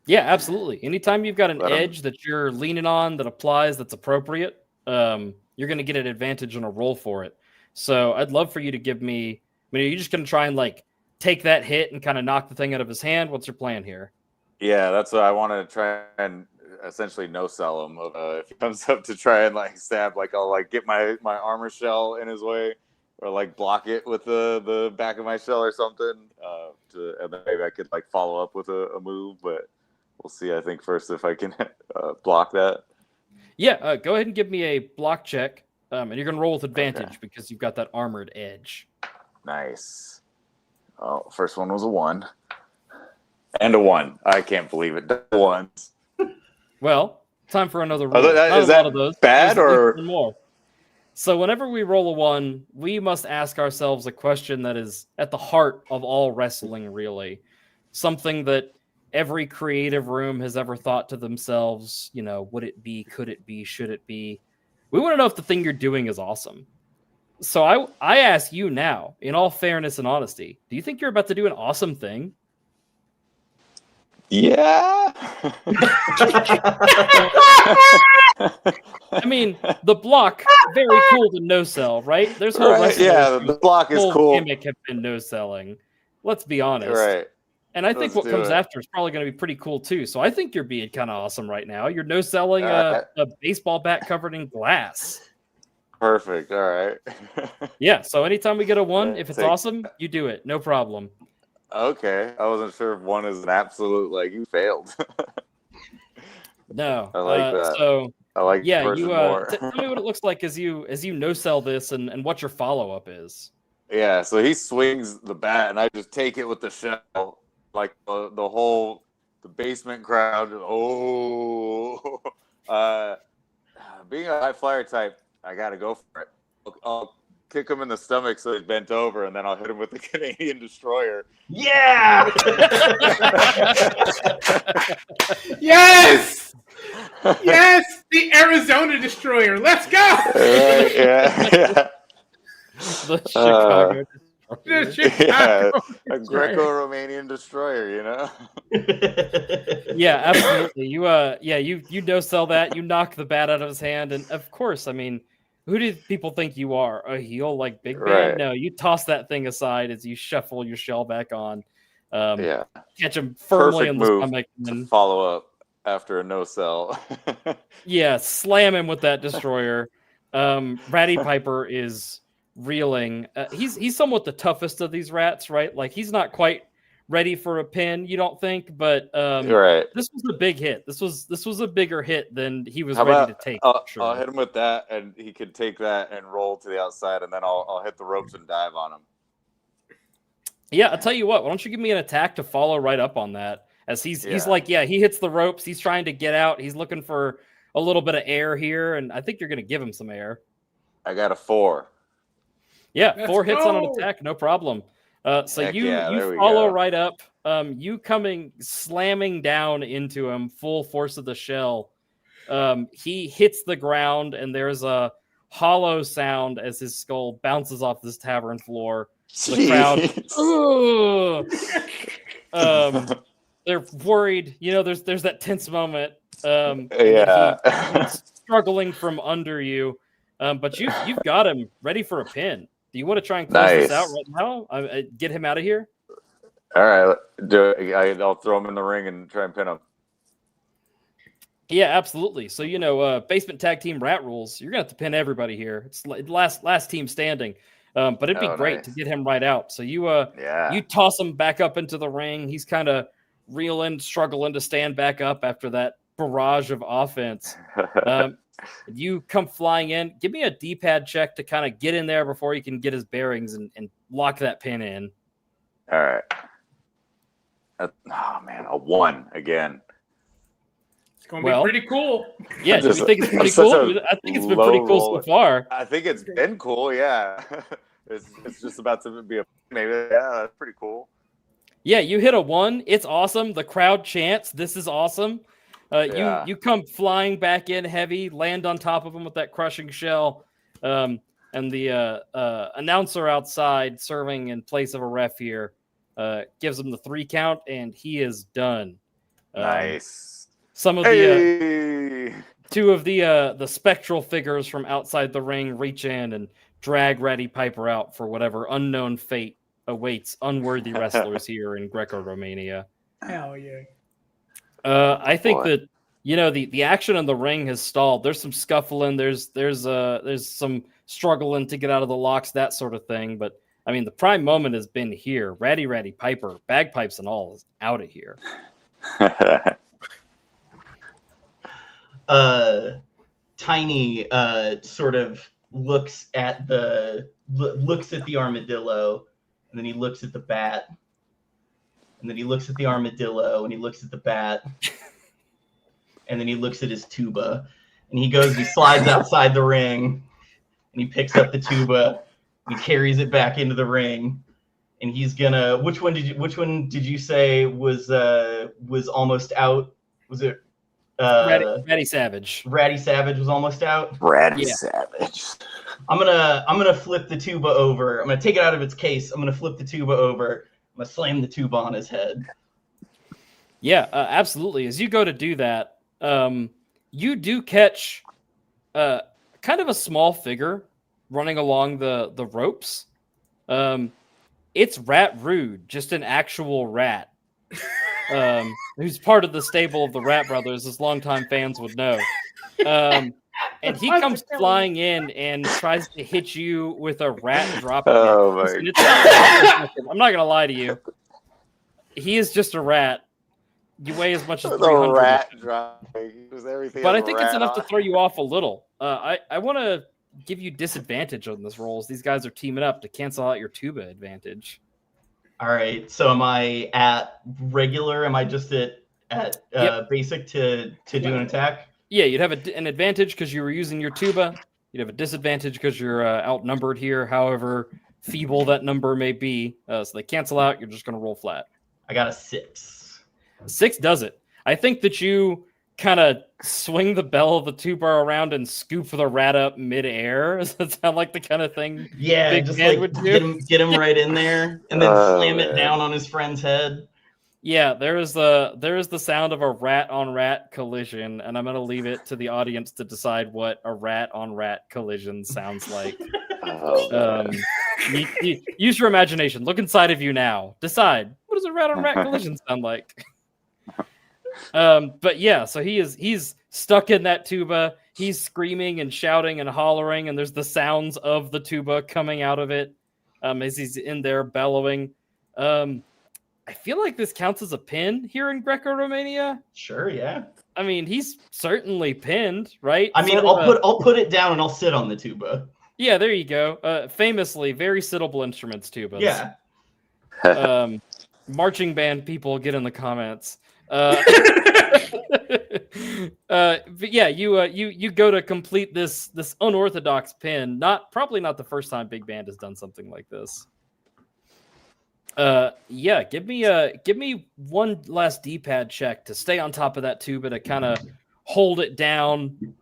Yeah, absolutely. Anytime you've got an edge that you're leaning on that applies, that's appropriate, you're going to get an advantage on a roll for it. So I'd love for you to give me. I mean, are you just going to try and like take that hit and kind of knock the thing out of his hand? What's your plan here? Yeah, that's what I want to try and essentially no sell him. If he comes up to try and like stab, like I'll like get my armor shell in his way, or like block it with the back of my shell or something. And then maybe I could like follow up with a move, but we'll see. I think first if I can block that. Yeah, go ahead and give me a block check, and you're going to roll with advantage because you've got that armored edge. Nice. Oh, first one was a 1. And a 1. I can't believe it. Double ones. Well, time for another roll. Is that of those. Bad or more? So whenever we roll a 1, we must ask ourselves a question that is at the heart of all wrestling, really. Something that every creative room has ever thought to themselves, would it be, could it be, should it be? We want to know if the thing you're doing is awesome. So I ask you now, in all fairness and honesty, do you think you're about to do an awesome thing? Yeah. I mean, the block, very cool to no-sell, right? There's whole the block is cool. Gimmick have been no-selling. Let's be honest. Right. And I think what comes after is probably going to be pretty cool too. So I think you're being kind of awesome right now. You're no-selling a baseball bat covered in glass. Perfect. All right. Yeah. So anytime we get a 1, if it's awesome, you do it. No problem. Okay. I wasn't sure if 1 is an absolute, like, you failed. No. I like that. So I like you more. tell me what it looks like as you no-sell this and what your follow-up is. Yeah. So he swings the bat, and I just take it with the shell. Like the basement crowd. Oh, being a high flyer type, I gotta go for it. I'll kick him in the stomach so he's bent over, and then I'll hit him with the Canadian Destroyer. Yeah. Yes. Yes, the Arizona Destroyer. Let's go. Yeah. The Chicago. A Greco-Romanian destroyer, Yeah, absolutely. You no-sell that. You knock the bat out of his hand, and of course, I mean, Who do people think you are? A heel like Big Ben? Right. No, you toss that thing aside as you shuffle your shell back on. Yeah. Catch him firmly Perfect in the move stomach. And to then, follow up after a no sell. yeah, slam him with that destroyer. Ratty Piper is reeling. He's somewhat the toughest of these rats, right? Like he's not quite ready for a pin, you don't think? But Right. this was a big hit. This was a bigger hit than he was How ready about to take. I'll hit him with that, and he could take that and roll to the outside, and then I'll hit the ropes and dive on him. Yeah, I'll tell you what. Why don't you give me an attack to follow right up on that? As he's like, yeah, he hits the ropes. He's trying to get out. He's looking for a little bit of air here, and I think you're going to give him some air. I got a 4. Yeah, Let's 4 hits on an go. attack, no problem. So Heck you yeah, there we follow go. right up. You coming slamming down into him, full force of the shell. He hits the ground, and there's a hollow sound as his skull bounces off this tavern floor. The crowd, they're worried. You know, there's that tense moment. And Yeah. he's struggling from under you, but you've got him ready for a pin. Do you want to try and close this out right now? Get him out of here. All right, do it. I'll throw him in the ring and try and pin him. Yeah, absolutely. So basement tag team rat rules. You're gonna have to pin everybody here. It's last team standing. But it'd be great to get him right out. So you toss him back up into the ring. He's kind of reeling, struggling to stand back up after that barrage of offense. You come flying in. Give me a D-pad check to kind of get in there before he can get his bearings and lock that pin in. All right. Oh man, a 1 again. It's going to be pretty cool. Yeah, do you think it's pretty cool? I think it's been pretty cool so far. I think it's been cool, yeah. It's just about to be maybe. Yeah, that's pretty cool. Yeah, you hit a 1. It's awesome. The crowd chants, "This is awesome." You come flying back in heavy, land on top of him with that crushing shell, and the announcer outside serving in place of a ref here gives him the 3 count, and he is done. Nice. Some of the 2 of the spectral figures from outside the ring reach in and drag Ratty Piper out for whatever unknown fate awaits unworthy wrestlers here in Greco-Romania. Hell yeah. I think that the action in the ring has stalled. There's some scuffling. There's some struggling to get out of the locks, that sort of thing. But I mean, the prime moment has been here. Ratty Piper, bagpipes and all, is out of here. Tiny sort of looks at the armadillo, and then he looks at the bat, and then he looks at the armadillo, and he looks at the bat, and then he looks at his tuba, and he slides outside the ring, and he picks up the tuba, he carries it back into the ring, and he's gonna. Which one did you say was almost out? Was it? Ratty Savage. Ratty Savage was almost out. Ratty Savage. I'm gonna flip the tuba over. I'm gonna take it out of its case. I'm gonna flip the tuba over. I'm gonna slam the tuba on his head. Yeah, absolutely. As you go to do that, you do catch kind of a small figure running along the ropes. It's Rat Rude, just an actual rat. Who's part of the stable of the Rat Brothers, as longtime fans would know. And he comes flying in and tries to hit you with a rat drop. Oh my God. I'm not going to lie to you. He is just a rat. You weigh as much as 300. The rat drop. Everything but I think it's enough to throw you off a little. I want to give you disadvantage on this roll, as these guys are teaming up to cancel out your tuba advantage. All right. So am I at regular? Am I just at basic to do an attack? Yeah, you'd have an advantage because you were using your tuba. You'd have a disadvantage because you're outnumbered here, however feeble that number may be. So they cancel out. You're just going to roll flat. I got a 6. 6 does it. I think that you kind of swing the bell of the tuba around and scoop the rat up midair. Does that sound like the kind of thing? Yeah, Big just Man like would do? get him right in there and then slam it down on his friend's head. Yeah, there is the sound of a rat on rat collision, and I'm gonna leave it to the audience to decide what a rat on rat collision sounds like. Use your imagination. Look inside of you now. Decide, what does a rat on rat collision sound like? But yeah, so he's stuck in that tuba. He's screaming and shouting and hollering, and there's the sounds of the tuba coming out of it as he's in there bellowing. I feel like this counts as a pin here in Greco-Romania. Sure, yeah. I mean, he's certainly pinned, right? I mean, I'll put it down and I'll sit on the tuba. Yeah, there you go. Famously, very sittable instruments, tubas. Yeah. Marching band people, get in the comments. But yeah, you go to complete this unorthodox pin. Probably not the first time Big Band has done something like this. Yeah, give me one last D-pad check to stay on top of that tuba to kind of hold it down.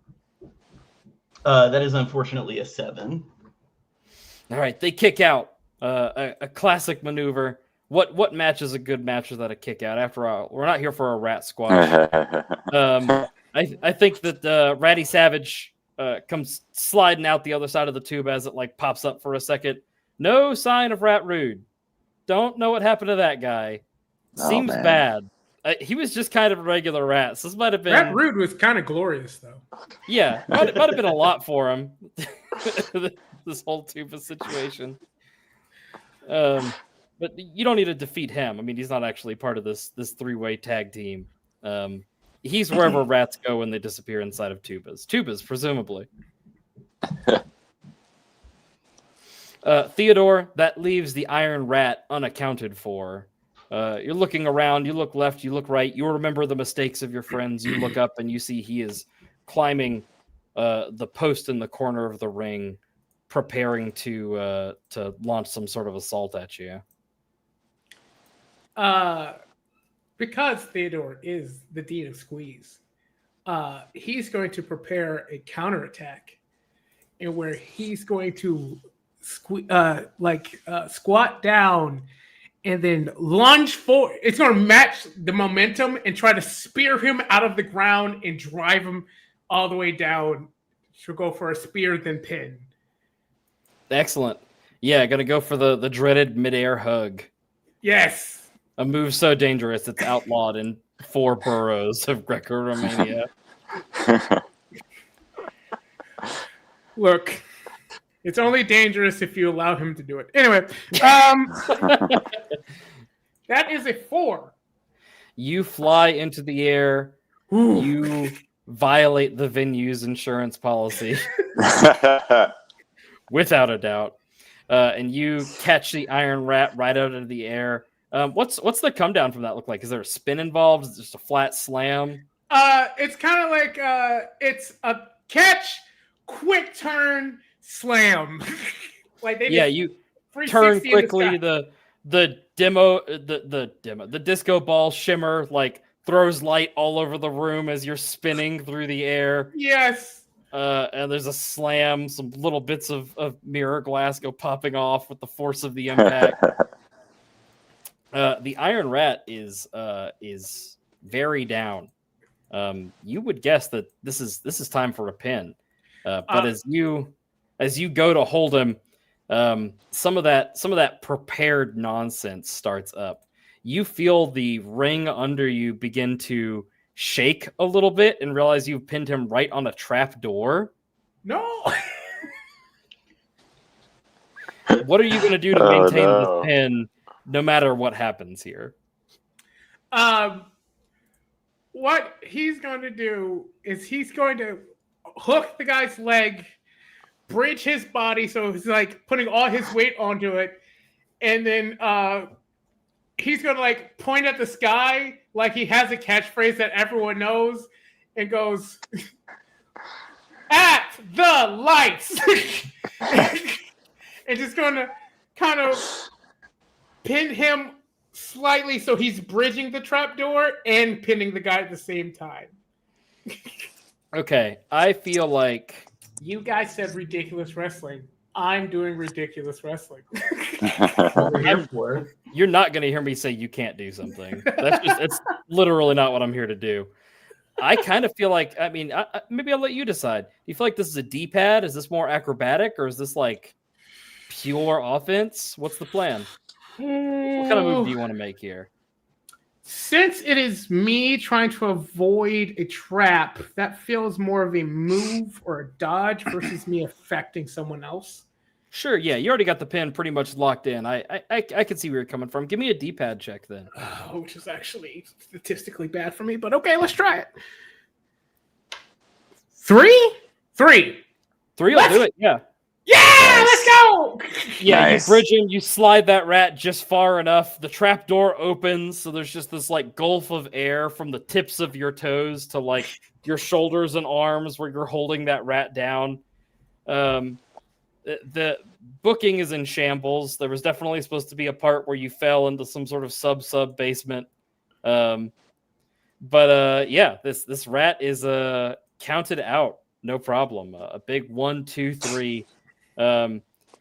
That is unfortunately a 7. All right, they kick out. A classic maneuver. What match is a good match without a kick out? After all, we're not here for a rat squash. I think that Ratty Savage comes sliding out the other side of the tube as it like pops up for a second. No sign of Rat Rude. Don't know what happened to that guy. Seems bad. He was just kind of a regular rat. So this might have been. Rat Rude was kind of glorious, though. Yeah, might have been a lot for him. This whole tuba situation. But you don't need to defeat him. I mean, he's not actually part of this three-way tag team. He's wherever rats go when they disappear inside of tubas. Tubas, presumably. Theodore, that leaves the Iron Rat unaccounted for. You're looking around, you look left, you look right, you remember the mistakes of your friends, you look up and you see he is climbing the post in the corner of the ring, preparing to launch some sort of assault at you. Because Theodore is the Dean of Squeeze, he's going to prepare a counterattack, and where he's going to squat down and then lunge forward. It's going to match the momentum and try to spear him out of the ground and drive him all the way down. She'll go for a spear, then pin. Excellent. Yeah, gonna go for the dreaded midair hug. Yes. A move so dangerous it's outlawed in 4 boroughs of Greco-Romania. Look, it's only dangerous if you allow him to do it. Anyway, that is a 4. You fly into the air. Ooh. You violate the venue's insurance policy. Without a doubt. And you catch the Iron Rat right out of the air. What's the come down from that look like? Is there a spin involved? Is it just a flat slam? It's kind of like it's a catch, quick turn, slam. Like they you turn quickly. The disco ball shimmer like throws light all over the room as you're spinning through the air. Yes. And there's a slam. Some little bits of mirror glass go popping off with the force of the impact. The Iron Rat is very down. You would guess that this is time for a pin. But as you go to hold him, some of that prepared nonsense starts up. You feel the ring under you begin to shake a little bit and realize you've pinned him right on a trap door. No. What are you going to do to maintain this pin no matter what happens here? What he's going to do is he's going to hook the guy's leg, bridge his body so he's like putting all his weight onto it, and then he's going to like point at the sky like he has a catchphrase that everyone knows and goes, "At the lights." And just going to kind of pin him slightly so he's bridging the trapdoor and pinning the guy at the same time. Okay, I feel like you guys said ridiculous wrestling. I'm doing ridiculous wrestling. You're not going to hear me say you can't do something. It's literally not what I'm here to do. I kind of feel like, I mean, maybe I'll let you decide. Do you feel like this is a D-pad? Is this more acrobatic, or is this like pure offense? What's the plan? What kind of move do you want to make here? Since it is me trying to avoid a trap, that feels more of a move or a dodge versus me affecting someone else. Sure, yeah, you already got the pin pretty much locked in. I can see where you're coming from. Give me a D-pad check then. Which is actually statistically bad for me, but okay, let's try it. 3? 3 will do it, yeah. Yeah, let's go! Yeah, Nice. You bridge him, you slide that rat just far enough. The trap door opens, so there's just this like gulf of air from the tips of your toes to like your shoulders and arms where you're holding that rat down. The booking is in shambles. There was definitely supposed to be a part where you fell into some sort of sub basement. Yeah, this rat is counted out, no problem. A big 1, 2, 3.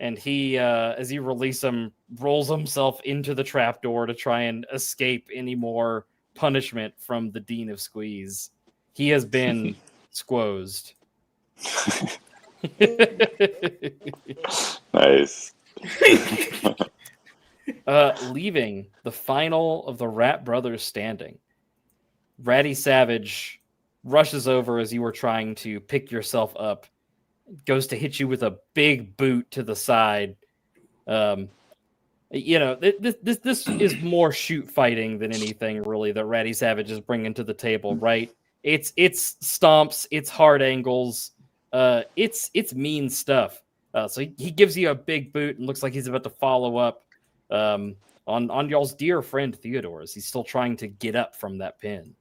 And he, as you release him, rolls himself into the trapdoor to try and escape any more punishment from the Dean of Squeeze. He has been squozed. Nice. Leaving the final of the Rat Brothers standing, Ratty Savage rushes over as you were trying to pick yourself up, goes to hit you with a big boot to the side. This is more shoot fighting than anything really that Ratty Savage is bringing to the table, right? It's stomps, it's hard angles, it's mean stuff. So he gives you a big boot and looks like he's about to follow up on y'all's dear friend Theodore as he's still trying to get up from that pin.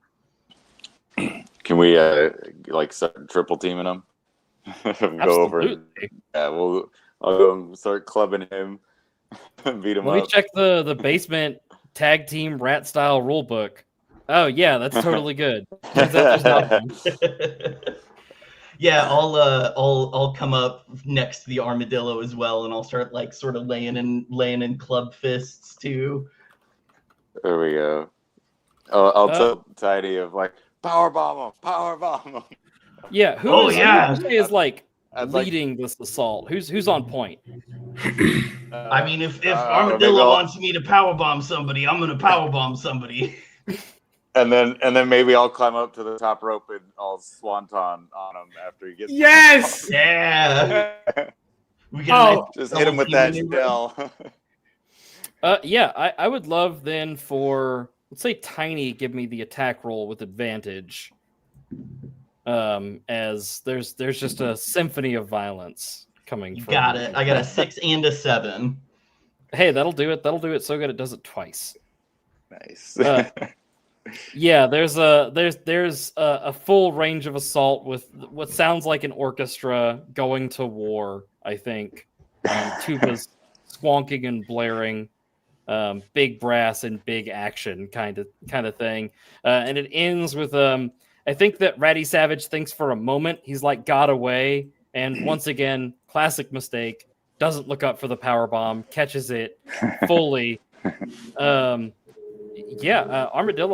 Can we start triple teaming him? Go over. Yeah, I'll go and start clubbing him, beat him up. Let me check the basement tag team rat style rule book. Oh yeah, that's totally good. Yeah, I'll come up next to the armadillo as well, and I'll start like sort of laying in club fists too. There we go. I'll tell Tidy of like power bomb him. Yeah, who is like leading this assault? Who's on point? I mean, if Armadillo wants me to powerbomb somebody, I'm gonna powerbomb somebody. And then maybe I'll climb up to the top rope and I'll swanton on him after he gets. Yes. Yeah. We can just hit him with that shell. Yeah, I would love then for, let's say Tiny give me the attack roll with advantage. As there's just a symphony of violence coming. You got it. I got a 6 and a 7. Hey, that'll do it. That'll do it so good it does it twice. Nice. Yeah, there's a full range of assault with what sounds like an orchestra going to war. I think tubas squonking and blaring, big brass and big action kind of thing, and it ends with I think that Ratty Savage thinks for a moment he's like got away, and once again, classic mistake, doesn't look up for the power bomb, catches it fully. Armadillo,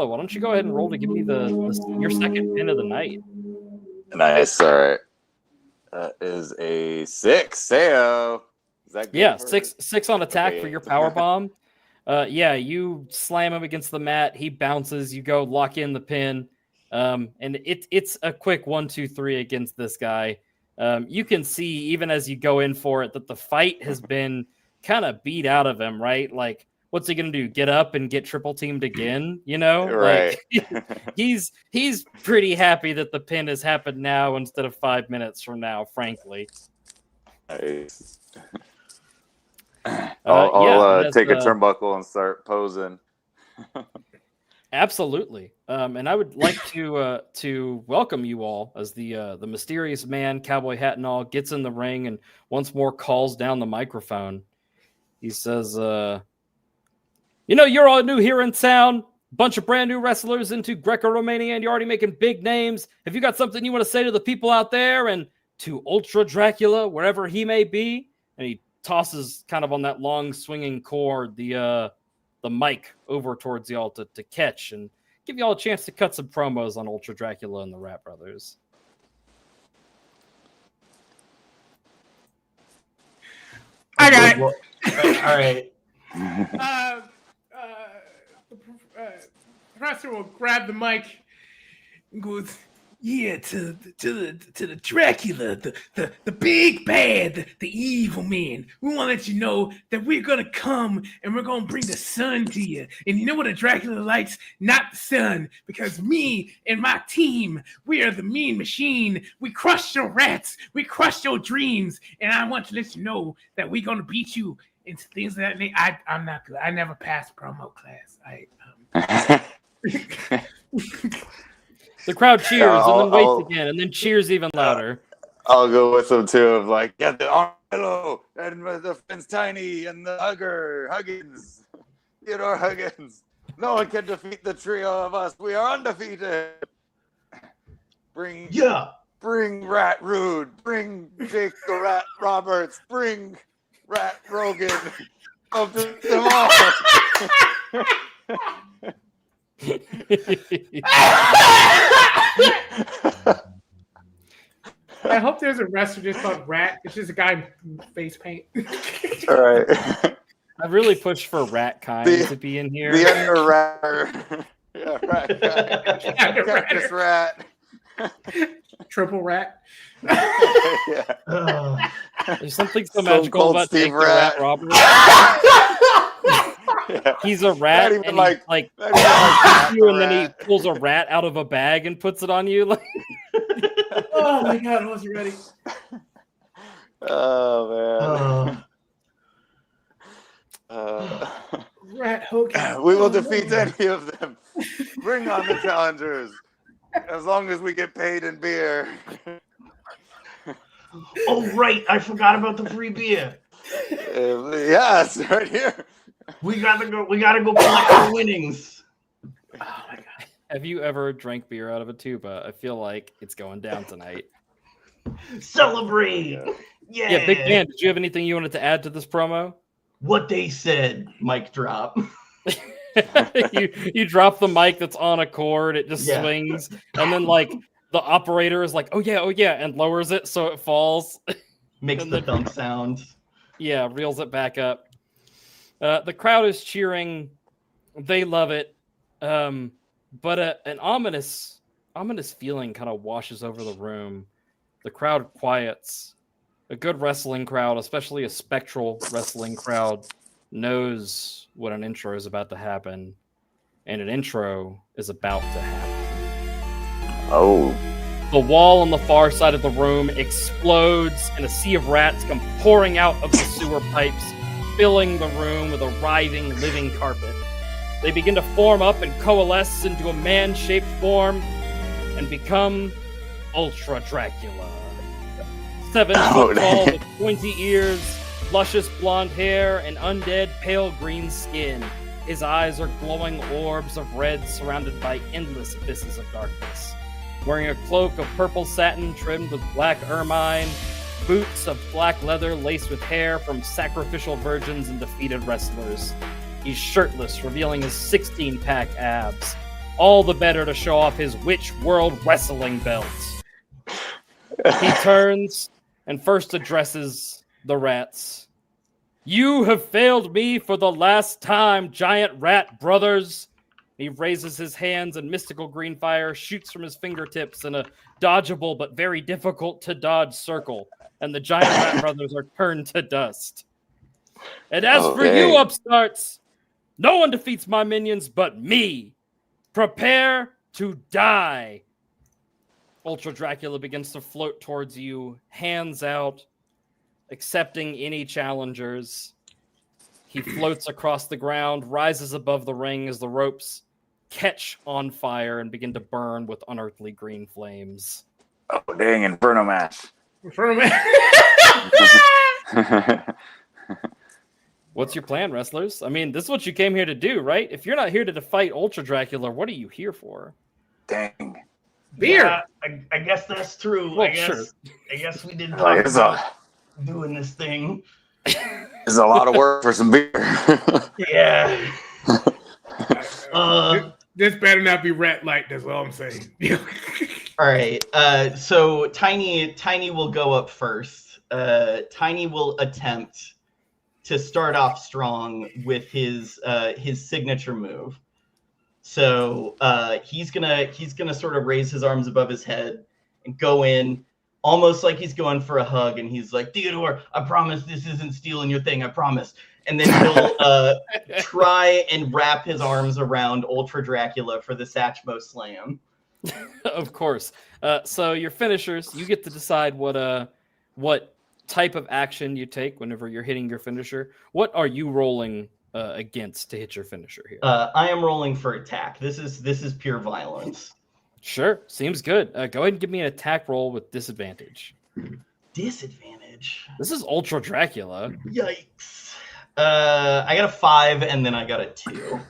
why don't you go ahead and roll to give me your second pin of the night? Nice. All right. That is a 6. Is that good? Yeah, 6 on attack for your power bomb. You slam him against the mat. He bounces. You go lock in the pin. And it's a quick 1, 2, 3 against this guy. You can see even as you go in for it that the fight has been kind of beat out of him, right? Like, what's he gonna do? Get up and get triple teamed again? You know, right? Like, he's pretty happy that the pin has happened now instead of 5 minutes from now. Frankly, nice. I'll take a turnbuckle and start posing. Absolutely. And I would like to welcome you all as the mysterious man, cowboy hat and all, gets in the ring and once more calls down the microphone. He says, you're all new here in town. Bunch of brand new wrestlers into Greco-Romania, and you're already making big names. Have you got something you want to say to the people out there and to Ultra Dracula, wherever he may be? And he tosses kind of on that long swinging cord the the mic over towards y'all to catch and give y'all a chance to cut some promos on Ultra Dracula and the Rat Brothers. I got it. All right. The professor will grab the mic and goes, Yeah, to the Dracula, the big bad, the evil man. We want to let you know that we're gonna come and we're gonna bring the sun to you. And you know what a Dracula likes? Not the sun, because me and my team, we are the mean machine. We crush your rats, we crush your dreams, and I want to let you know that we're gonna beat you and things of that nature. I'm not good. I never passed promo class. The crowd cheers and then waits again and then cheers even louder. I'll go with them too. Of like, yeah, the Armadillo and the friends Tiny and the Huggins, Theodore Huggins. No one can defeat the trio of us. We are undefeated. Bring Rat Rude. Bring Jake the Rat Roberts. Bring Rat Rogan. Up to them all. I hope there's a wrestler just called Rat. It's just a guy in face paint. All right. I really pushed for Rat Kind to be in here. The under ratter. Yeah, Rat Kind. Cactus Rat. Triple Rat. Yeah. There's something so magical about Steve Jake the Rat Roberts. Yeah. He's a rat, and and then he pulls a rat out of a bag and puts it on you. Like, oh my god, I wasn't ready. Oh man. Rat Hogan. We will defeat any of them. Bring on the challengers. As long as we get paid in beer. Oh right, I forgot about the free beer. Yes, right here. We gotta go collect our winnings. Oh my god. have you ever drank beer out of a tuba? I feel like it's going down tonight. Celebrate! Yeah, Big Man, did you have anything you wanted to add to this promo? What they said, mic drop. you drop the mic that's on a cord, it just swings, and then like the operator is like, oh yeah, and lowers it so it falls. Makes the thump sound. Yeah, reels it back up. The crowd is cheering. They love it. But an ominous feeling kind of washes over the room. The crowd quiets. A good wrestling crowd, especially a spectral wrestling crowd, knows what an intro is about to happen. And an intro is about to happen. Oh. The wall on the far side of the room explodes, and a sea of rats come pouring out of the sewer pipes, filling the room with a writhing, living carpet. They begin to form up and coalesce into a man-shaped form and become Ultra Dracula. 7 foot tall with pointy ears, luscious blonde hair, and undead pale green skin. His eyes are glowing orbs of red surrounded by endless abysses of darkness. Wearing a cloak of purple satin trimmed with black ermine, boots of black leather laced with hair from sacrificial virgins and defeated wrestlers. He's shirtless, revealing his 16-pack abs. All the better to show off his Witch World Wrestling belt. He turns and first addresses the rats. You have failed me for the last time, giant rat brothers. He raises his hands and mystical green fire shoots from his fingertips in a dodgeable but very difficult to dodge circle. And the giant rat brothers are turned to dust. And as for you upstarts, no one defeats my minions but me. Prepare to die. Ultra Dracula begins to float towards you, hands out, accepting any challengers. He floats across the ground, rises above the ring as the ropes catch on fire and begin to burn with unearthly green flames. Oh, dang, Inferno match. What's your plan, wrestlers? I mean, this is what you came here to do, right? If you're not here to fight Ultra Dracula, what are you here for? Dang. Beer. Yeah, I guess that's true. Well, I guess we didn't talk about doing this thing. There's a lot of work for some beer. Yeah. This better not be rat light. That's all I'm saying. All right. So Tiny will go up first. Tiny will attempt to start off strong with his signature move. So he's gonna sort of raise his arms above his head and go in, almost like he's going for a hug, and he's like, Theodore, I promise this isn't stealing your thing. I promise. And then he'll try and wrap his arms around Ultra Dracula for the Satchmo Slam. Of course. So your finishers, you get to decide what type of action you take whenever you're hitting your finisher. What are you rolling against to hit your finisher here? I am rolling for attack. This is pure violence. Sure, seems good. Go ahead and give me an attack roll with disadvantage. Disadvantage? This is Ultra Dracula. Yikes. I got a 5 and then I got a 2.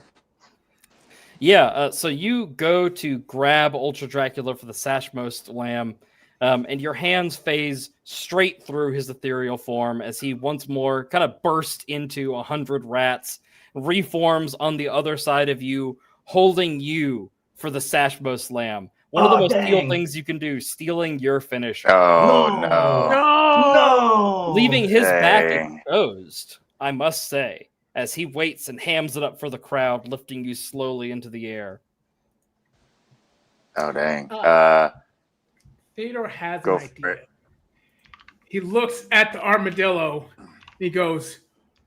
Yeah, so you go to grab Ultra Dracula for the Satchmo Slam, and your hands phase straight through his ethereal form as he once more kind of bursts into 100 rats, reforms on the other side of you, holding you for the Satchmo Slam. One of the most steal things you can do, stealing your finisher. Oh, no. Leaving his back exposed, I must say, as he waits and hams it up for the crowd, lifting you slowly into the air. Oh, dang. Theodore has Go an for idea. it. He looks at the armadillo. He goes,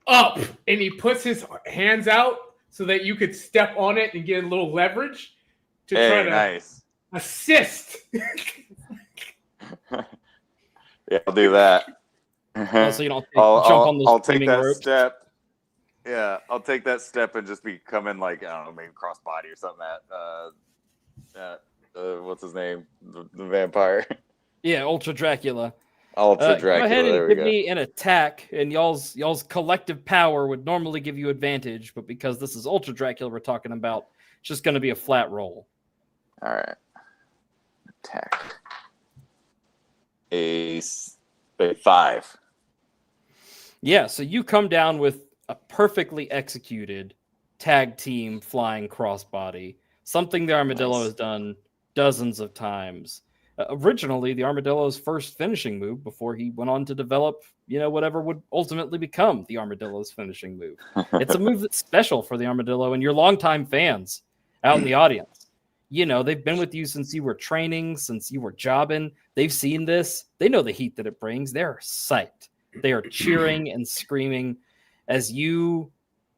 up, and he puts his hands out so that you could step on it and get a little leverage to try to Nice. assist. Yeah, I'll do that. So you don't I'll, jump on those I'll take flaming that ropes. step. Yeah, I'll take that step and just be coming like, I don't know, maybe crossbody or something at what's his name? The vampire. Yeah, Ultra Dracula. Ultra Dracula. Go ahead there and we give go. me an attack, and y'all's collective power would normally give you advantage, but because this is Ultra Dracula we're talking about, it's just going to be a flat roll. All right. Attack. A 5. Yeah, so you come down with a perfectly executed tag team flying crossbody, something the Armadillo has done dozens of times. Originally, the Armadillo's first finishing move before he went on to develop, whatever would ultimately become the Armadillo's finishing move. It's a move that's special for the Armadillo, and your longtime fans out in the audience. They've been with you since you were training, since you were jobbing. They've seen this. They know the heat that it brings. They're psyched. They are cheering and screaming as you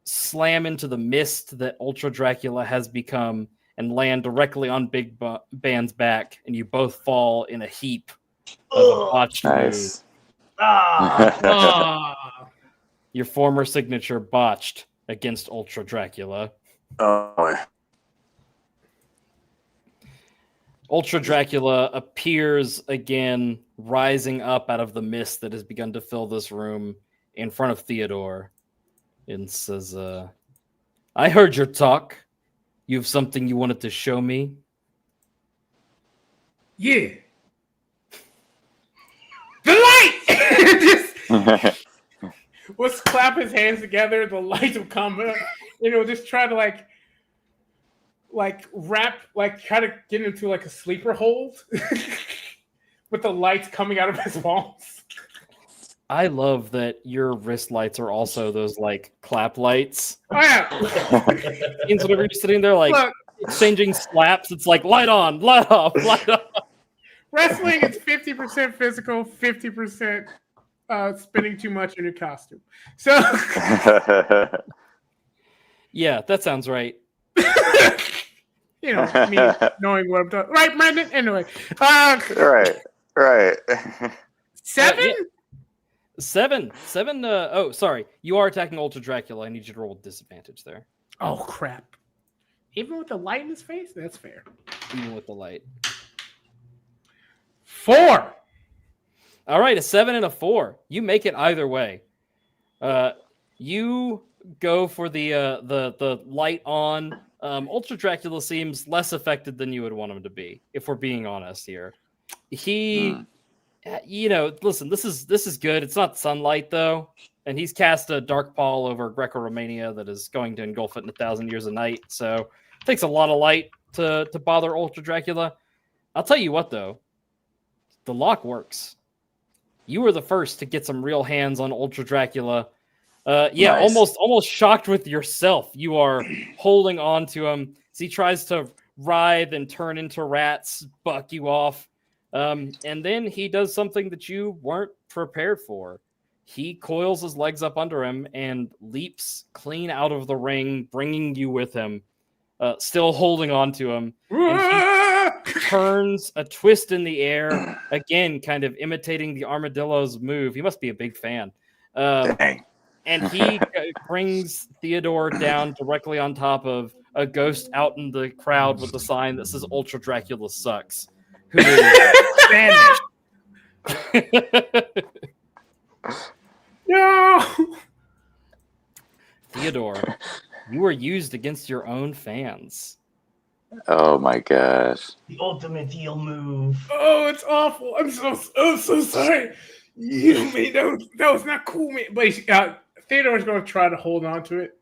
slam into the mist that Ultra Dracula has become and land directly on Big Band's back, and you both fall in a heap of a botched move. Your former signature botched against Ultra Dracula. Oh. Ultra Dracula appears again, rising up out of the mist that has begun to fill this room in front of Theodore, and says, I heard your talk. You have something you wanted to show me? Yeah. The light! Let's clap his hands together. The light will come up. Just try to wrap, try to get into like a sleeper hold with the lights coming out of his walls. I love that your wrist lights are also those clap lights. Oh, yeah. Means whenever you're sitting there Look, exchanging slaps, it's like light on, light off, light off. Wrestling is 50% physical, 50% spending too much in your costume. So yeah, that sounds right. me knowing what I'm talking. Right, Brandon? Anyway. Right. 7? Yeah. 7. Sorry. You are attacking Ultra Dracula. I need you to roll with disadvantage there. Oh, crap. Even with the light in his face? That's fair. Even with the light. 4. All right, a 7 and a 4. You make it either way. You go for the light on. Ultra Dracula seems less affected than you would want him to be, if we're being honest here. He, listen, this is good. It's not sunlight though, and he's cast a dark pall over Greco-Romania that is going to engulf it in 1,000 years a night. So Takes a lot of light to bother Ultra Dracula. I'll tell you what, though. The lock works. You were the first to get some real hands on Ultra Dracula. Nice. almost shocked with yourself. You are holding on to him as he tries to writhe and turn into rats, buck you off. And then he does something that you weren't prepared for. He coils his legs up under him and leaps clean out of the ring, bringing you with him, still holding on to him. And he turns a twist in the air, again, kind of imitating the armadillo's move. He must be a big fan. Dang. And he brings Theodore down directly on top of a ghost out in the crowd with the sign that says Ultra Dracula sucks. Who is vanished. No. Theodore, you were used against your own fans. Oh my gosh. The ultimate heel move. Oh, it's awful. I'm so sorry. You made that was not cool, man. But Theodore's going to try to hold on to it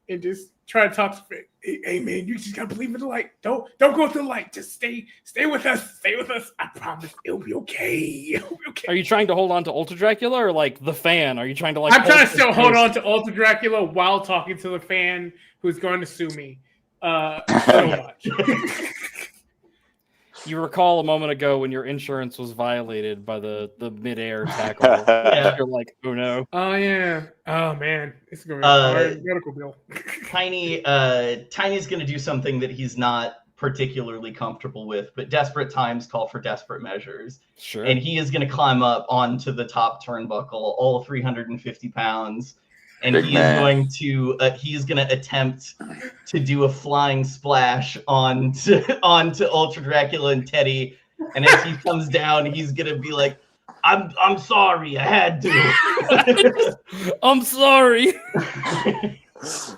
and just try to talk to it. Hey, man, you just got to believe in the light. Don't go through the light. Just stay with us. Stay with us. I promise it'll be okay. It'll be okay. Are you trying to hold on to Ultra Dracula or like the fan? Are you trying to like? I'm trying to still hold on to Ultra Dracula while talking to the fan who's going to sue me so much. You recall a moment ago when your insurance was violated by the midair tackle. Yeah. You're like, oh no. Oh yeah. Oh man, it's going to be a medical bill. Tiny's going to do something that he's not particularly comfortable with, but desperate times call for desperate measures. Sure. And he is going to climb up onto the top turnbuckle, all 350 pounds, and Big he man. is going to attempt to do a flying splash onto Ultra Dracula and Teddy. And as he comes down, he's going to be like, I'm sorry, I had to. I'm sorry.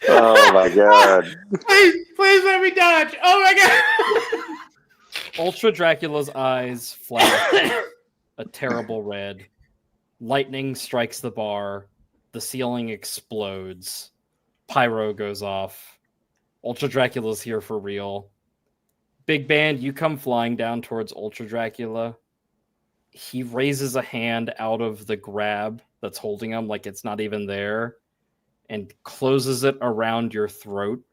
Oh my god. Please let me dodge. Oh my god. Ultra Dracula's eyes flash a terrible red. Lightning strikes the bar. The ceiling explodes. Pyro goes off. Ultra Dracula's here for real. Big Band, you come flying down towards Ultra Dracula. He raises a hand out of the grab that's holding him like it's not even there and closes it around your throat.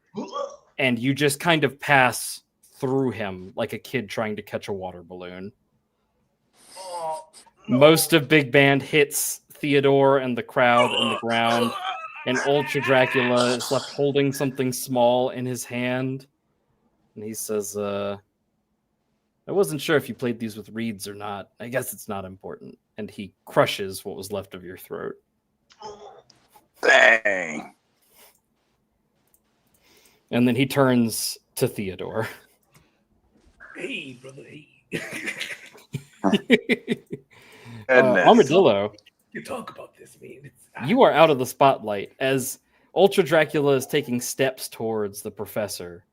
And you just kind of pass through him like a kid trying to catch a water balloon. Most of Big Band hits Theodore and the crowd on the ground, and Ultra Dracula is left holding something small in his hand. And he says, I wasn't sure if you played these with reeds or not. I guess it's not important. And he crushes what was left of your throat. Dang. And then he turns to Theodore. Hey, brother. Hey. Armadillo, You talk about this, man. you are out of the spotlight as Ultra Dracula is taking steps towards the professor.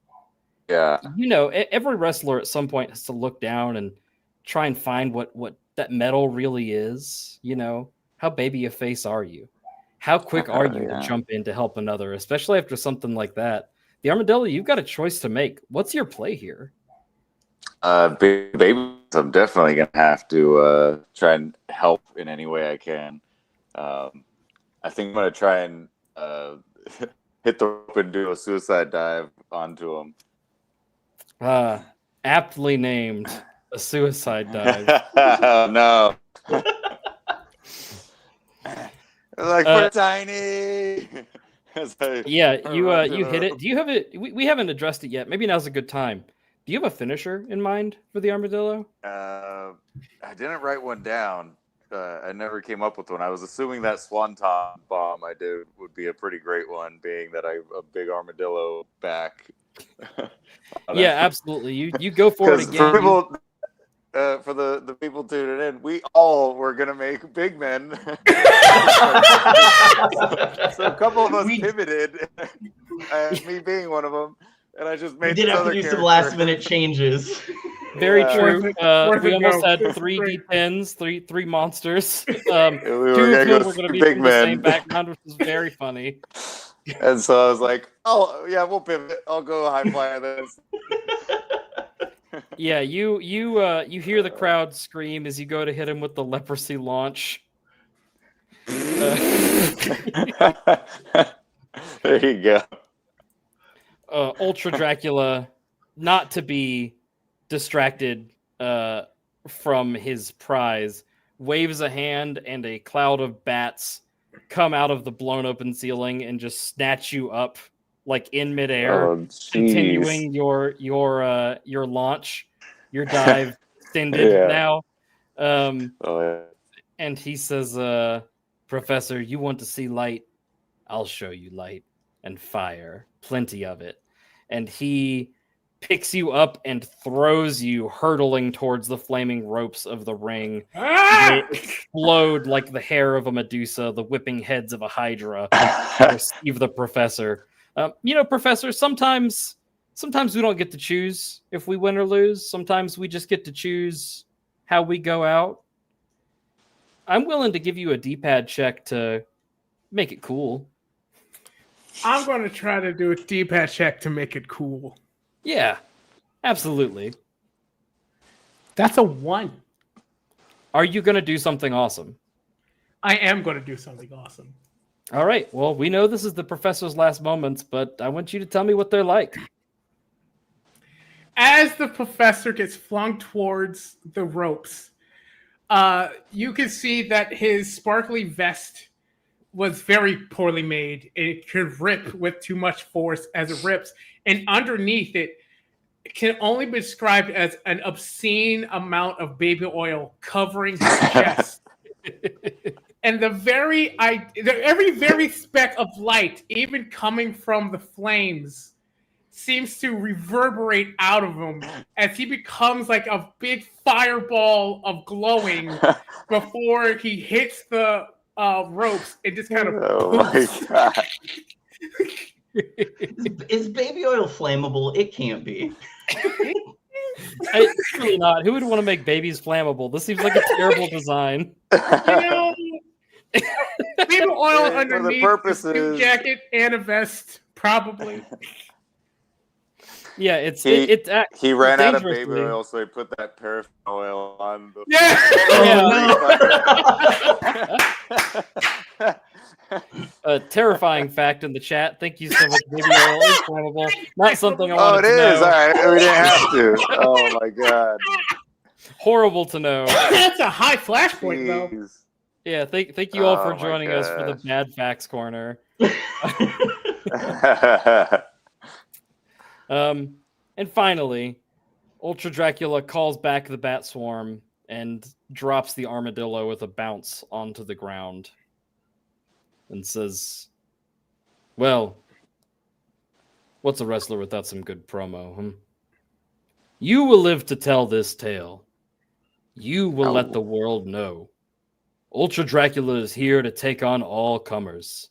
Yeah. You know, every wrestler at some point has to look down and try and find what that metal really is. You know, how baby a face are you? How quick are you to jump in to help another, especially after something like that? The Armadillo, you've got a choice to make. What's your play here? Big babies, I'm definitely gonna have to try and help in any way I can. I think I'm gonna try and hit the rope and do a suicide dive onto him. Aptly named a suicide dive. Oh no! Like for Tiny. Yeah, you hit it. Do you have it? We haven't addressed it yet. Maybe now's a good time. Do you have a finisher in mind for the Armadillo? I didn't write one down. I never came up with one. I was assuming that Swanton bomb I did would be a pretty great one, being that I'm a big Armadillo back. Yeah, absolutely. You go for it again. For people, for the people tuning in, we all were gonna make big men. So a couple of us pivoted, me being one of them, and I just made. We did have to do some last minute changes. Very true. We almost had It's 3 great. D10s, three monsters. We Two were of gonna them go were going to to be big from the same men. background, which is very funny. And so I was like, oh yeah, we'll pivot. I'll go high flyer this. Yeah, you hear the crowd scream as you go to hit him with the leprosy launch. There you go. Ultra Dracula, not to be distracted from his prize, waves a hand and a cloud of bats come out of the blown open ceiling and just snatch you up like in midair, continuing your launch, your dive extended now. And he says, Professor, you want to see light? I'll show you light and fire, plenty of it. And he picks you up and throws you hurtling towards the flaming ropes of the ring. They explode like the hair of a Medusa, the whipping heads of a Hydra. Receive the Professor. Professor, sometimes we don't get to choose if we win or lose. Sometimes we just get to choose how we go out. I'm willing to give you a D-pad check to make it cool. I'm going to try to do a D-pad check to make it cool. Yeah, absolutely. That's a 1. Are you going to do something awesome? I am going to do something awesome. All right. Well, we know this is the Professor's last moments, but I want you to tell me what they're like. As the Professor gets flung towards the ropes, you can see that his sparkly vest was very poorly made. It could rip with too much force as it rips. And underneath it can only be described as an obscene amount of baby oil covering his chest. And every very speck of light, even coming from the flames, seems to reverberate out of him as he becomes like a big fireball of glowing before he hits the ropes. It just kind of my God. Is baby oil flammable? It can't be. It's really not. Who would want to make babies flammable? This seems like a terrible design. Baby oil underneath the a suit jacket and a vest, probably. Yeah, he ran out of baby oil, so he put that paraffin oil on the. A terrifying fact in the chat. Thank you so much. Baby oil is flammable. Not something I wanted to know. Oh, it is. All right, we didn't have to. Oh my God. Horrible to know. That's a high flashpoint, though. Yeah, thank you all for joining us for the Bad Facts Corner. And finally, Ultra Dracula calls back the Bat Swarm and drops the armadillo with a bounce onto the ground and says, well, what's a wrestler without some good promo? You will live to tell this tale. You will let the world know. Ultra Dracula is here to take on all comers.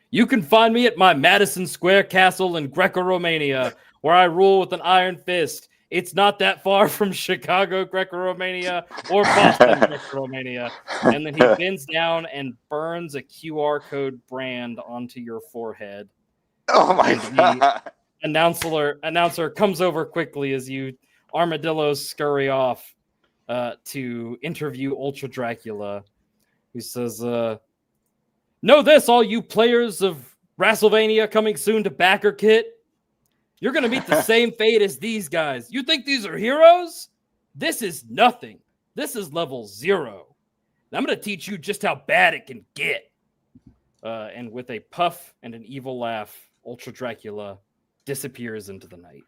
You can find me at my Madison Square Castle in Greco-Romania, where I rule with an iron fist. It's not that far from Chicago, Greco-Romania, or Boston, Greco-Romania. And then he bends down and burns a QR code brand onto your forehead. Oh my God. Announcer comes over quickly as you armadillos scurry off to interview Ultra Dracula, who says, know this, all you players of Wrastlevania coming soon to Backer Kit. You're going to meet the same fate as these guys. You think these are heroes? This is nothing. This is level 0. I'm going to teach you just how bad it can get. And with a puff and an evil laugh, Ultra Dracula disappears into the night.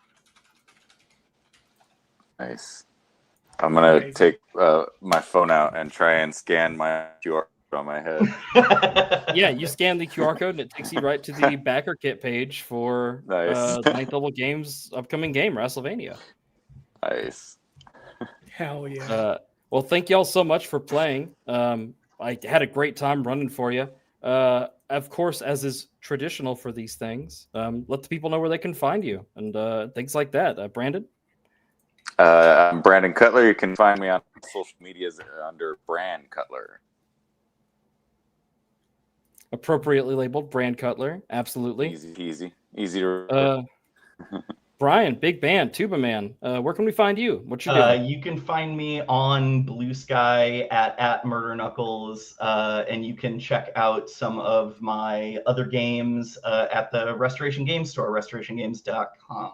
Nice. I'm going to take my phone out and try and scan my QR on my head. Yeah, you scan the QR code and it takes you right to the Backer Kit page for Ninth Level Games' upcoming game, Wrastlevania. Nice. Hell yeah. Well, thank you all so much for playing. I had a great time running for you. Of course, as is traditional for these things, let the people know where they can find you and things like that. Brandon? I'm Brandon Cutler. You can find me on social medias under Brand Cutler. appropriately labeled brand Cutler. Absolutely. Easy to. Brian, big band, tuba man. Where can we find you? What you doing? You can find me on Blue Sky at Murder Knuckles, and you can check out some of my other games at the Restoration Games store, restorationgames.com.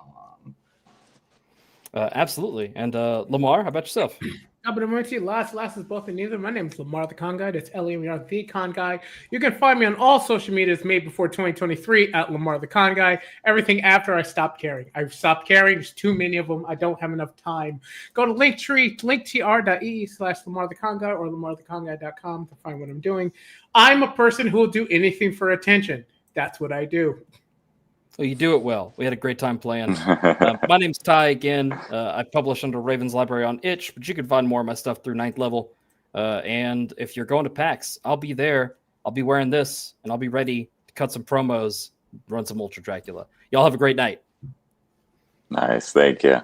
Absolutely. And Lemar, how about yourself? Last is both and neither. My name is Lemar the Con Guy. That's Lemar the Con Guy. You can find me on all social medias made before 2023 at Lemar the Con Guy. Everything after I stopped caring. I've stopped caring. There's too many of them. I don't have enough time. Go to linktr.ee/Lemar the Con Guy or lemartheconguy.com to find what I'm doing. I'm a person who will do anything for attention. That's what I do. Well, you do it well. We had a great time playing. My name's Ty again. I publish under Raven's Library on itch, but you can find more of my stuff through 9th level. And if you're going to PAX, I'll be there. I'll be wearing this, and I'll be ready to cut some promos, run some Ultra Dracula. Y'all have a great night. Nice. Thank you.